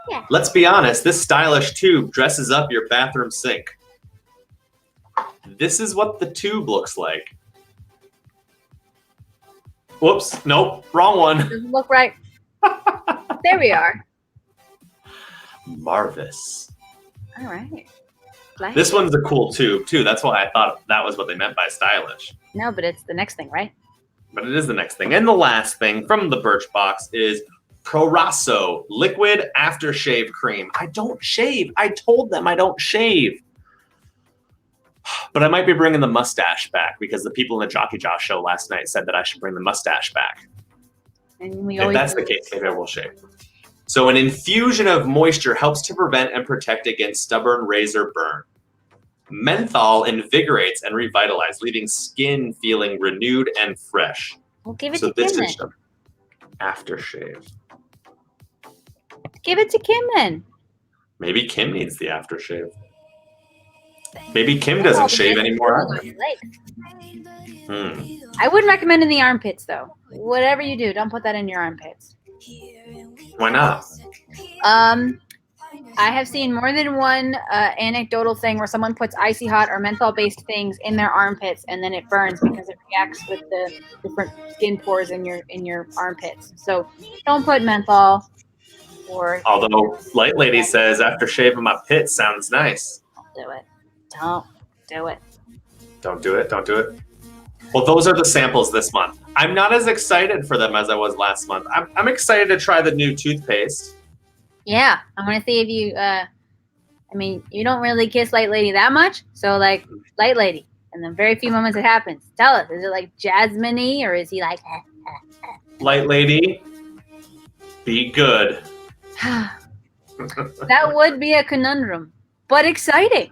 Yeah. Let's be honest, this stylish tube dresses up your bathroom sink. This is what the tube looks like. Whoops, nope, wrong one. Doesn't look right. There we are. Marvis. All right. This one's a cool tube too. That's why I thought that was what they meant by stylish. No, but it's the next thing, right? But it is the next thing. And the last thing from the Birchbox is Proraso Liquid Aftershave Cream. I don't shave. I told them I don't shave. But I might be bringing the mustache back because the people in the Jockey Josh show last night said that I should bring the mustache back. And if that's the case, maybe I will shave. So an infusion of moisture helps to prevent and protect against stubborn razor burn. Menthol invigorates and revitalizes, leaving skin feeling renewed and fresh. Well, give it so to Kim this then. is the aftershave. Give it to Kim then. Maybe Kim needs the aftershave. Maybe Kim doesn't shave anymore. I wouldn't recommend in the armpits though. Whatever you do, don't put that in your armpits. Why not? I have seen more than one anecdotal thing where someone puts icy hot or menthol-based things in their armpits and then it burns because it reacts with the different skin pores in your armpits. So don't put menthol or. Although Light Lady says after shaving my pit sounds nice. Don't do it. Don't do it. Don't do it. Don't do it. Well, those are the samples this month. I'm not as excited for them as I was last month. I'm excited to try the new toothpaste. Yeah, I want to see if you. I mean, you don't really kiss Light Lady that much, so like Light Lady, and the very few moments it happens, tell us: is it like Jasmine-y, or is he like? Light Lady, be good. That would be a conundrum, but exciting.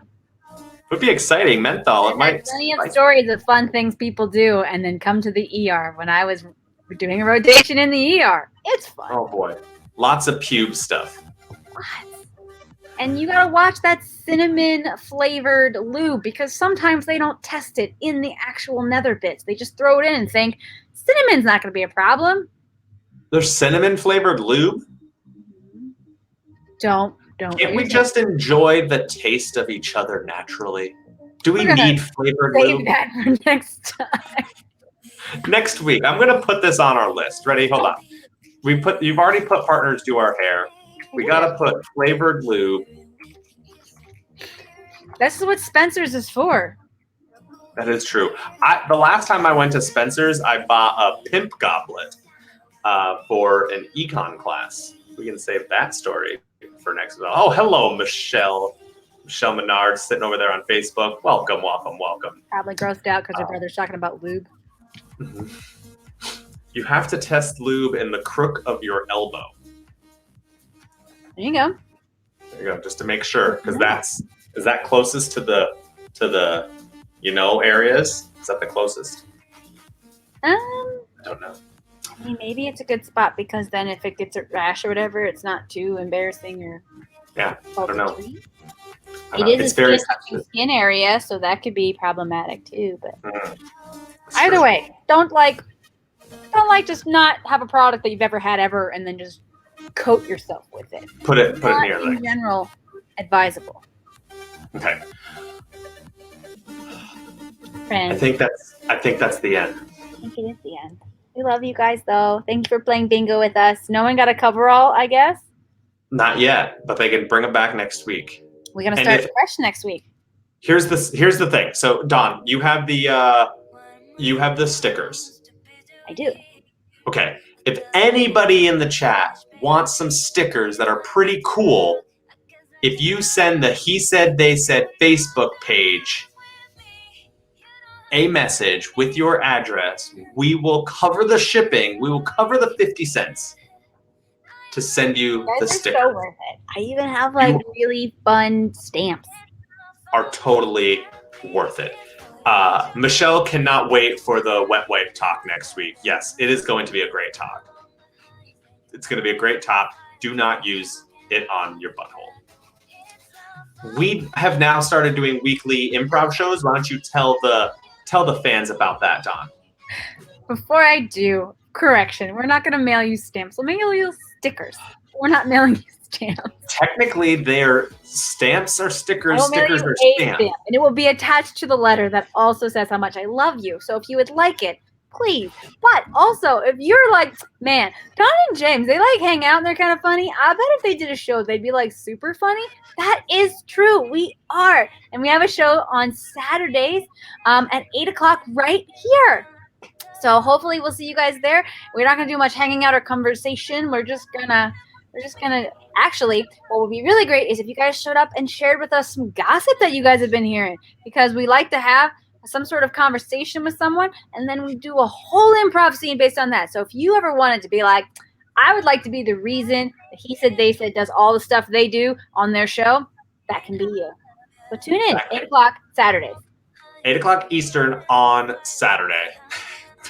Would be exciting. Menthol. It might. Plenty of stories of fun things people do, and then come to the ER. When I was doing a rotation in the ER, it's fun. Oh boy, lots of pube stuff. What? And you gotta watch that cinnamon flavored lube because sometimes they don't test it in the actual nether bits. They just throw it in and think cinnamon's not gonna be a problem. There's cinnamon flavored lube. Don't. Can't we just enjoy the taste of each other naturally? Do we need flavored lube? Save that for next time. Next week, I'm gonna put this on our list. Ready? Hold on. You've already put partners do our hair. We gotta put flavored lube. That's what Spencer's is for. That is true. The last time I went to Spencer's, I bought a pimp goblet for an econ class. We can save that story for next. Oh, hello, Michelle. Michelle Menard sitting over there on Facebook. Welcome, welcome, welcome. Probably grossed out because her brother's talking about lube. You have to test lube in the crook of your elbow. There you go. There you go, just to make sure, because is that closest to the areas? Is that the closest? I don't know. I mean, maybe it's a good spot because then if it gets a rash or whatever, it's not too embarrassing or. Yeah, I don't know. It is a skin area, so that could be problematic too. But either way, don't just not have a product that you've ever had ever, and then just coat yourself with it. Put it near there. In general, advisable. Okay. Friends. I think that's the end. I think it is the end. We love you guys, though. Thank you for playing bingo with us. No one got a coverall, I guess. Not yet, but they can bring them back next week. We're gonna start fresh next week. Here's the thing. So Dawn, you have the stickers. I do. Okay. If anybody in the chat wants some stickers that are pretty cool, if you send the He Said They Said Facebook page a message with your address, we will cover the shipping. We will cover the 50 cents to send you the sticker. So worth it. I even have really fun stamps. Are totally worth it. Michelle cannot wait for the wet wipe talk next week. Yes, it is going to be a great talk. It's going to be a great talk. Do not use it on your butthole. We have now started doing weekly improv shows. Why don't you tell the fans about that, Dawn? Before I do, correction. We're not going to mail you stamps. We'll mail you stickers. We're not mailing you stamps. Technically, they're stamps or stickers. Stickers or stamps. Stamp, and it will be attached to the letter that also says how much I love you. So if you would like it, please. But also, if you're like, man, Dawn and James, they hang out and they're kind of funny. I bet if they did a show, they'd be super funny. That is true. We are. And we have a show on Saturdays at 8 o'clock right here. So hopefully we'll see you guys there. We're not going to do much hanging out or conversation. We're just gonna actually, what would be really great is if you guys showed up and shared with us some gossip that you guys have been hearing, because we like to have some sort of conversation with someone, and then we do a whole improv scene based on that. So if you ever wanted to be like, I would like to be the reason that He Said They Said does all the stuff they do on their show, that can be you. So tune in, 8 o'clock Saturdays. 8 o'clock Eastern on Saturday.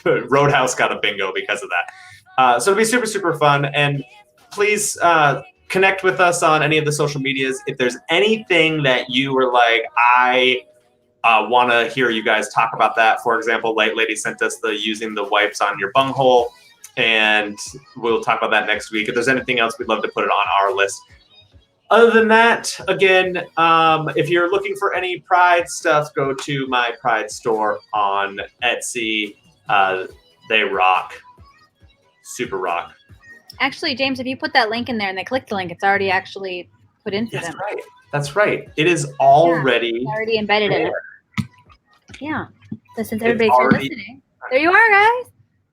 Roadhouse got a bingo because of that. So it'll be super, super fun. And please connect with us on any of the social medias. If there's anything that you were like, I want to hear you guys talk about that. For example, Light Lady sent us the using the wipes on your bunghole, and we'll talk about that next week. If there's anything else, we'd love to put it on our list. Other than that, again, if you're looking for any Pride stuff, go to my Pride store on Etsy. They rock. Super rock. Actually, James, if you put that link in there and they click the link, it's already actually put in for them. Right. That's right. It is already embedded in it. Yeah. So since everybody's listening, there you are, guys.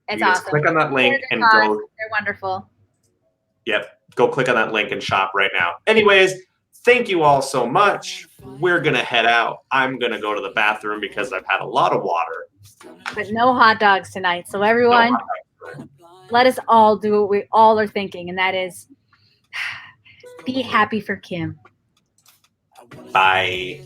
It's awesome. Click on that link and go. They're wonderful. Yep. Go click on that link and shop right now. Anyways, thank you all so much. We're going to head out. I'm going to go to the bathroom because I've had a lot of water. But no hot dogs tonight. So everyone, let us all do what we all are thinking, and that is be happy for Kim. Bye.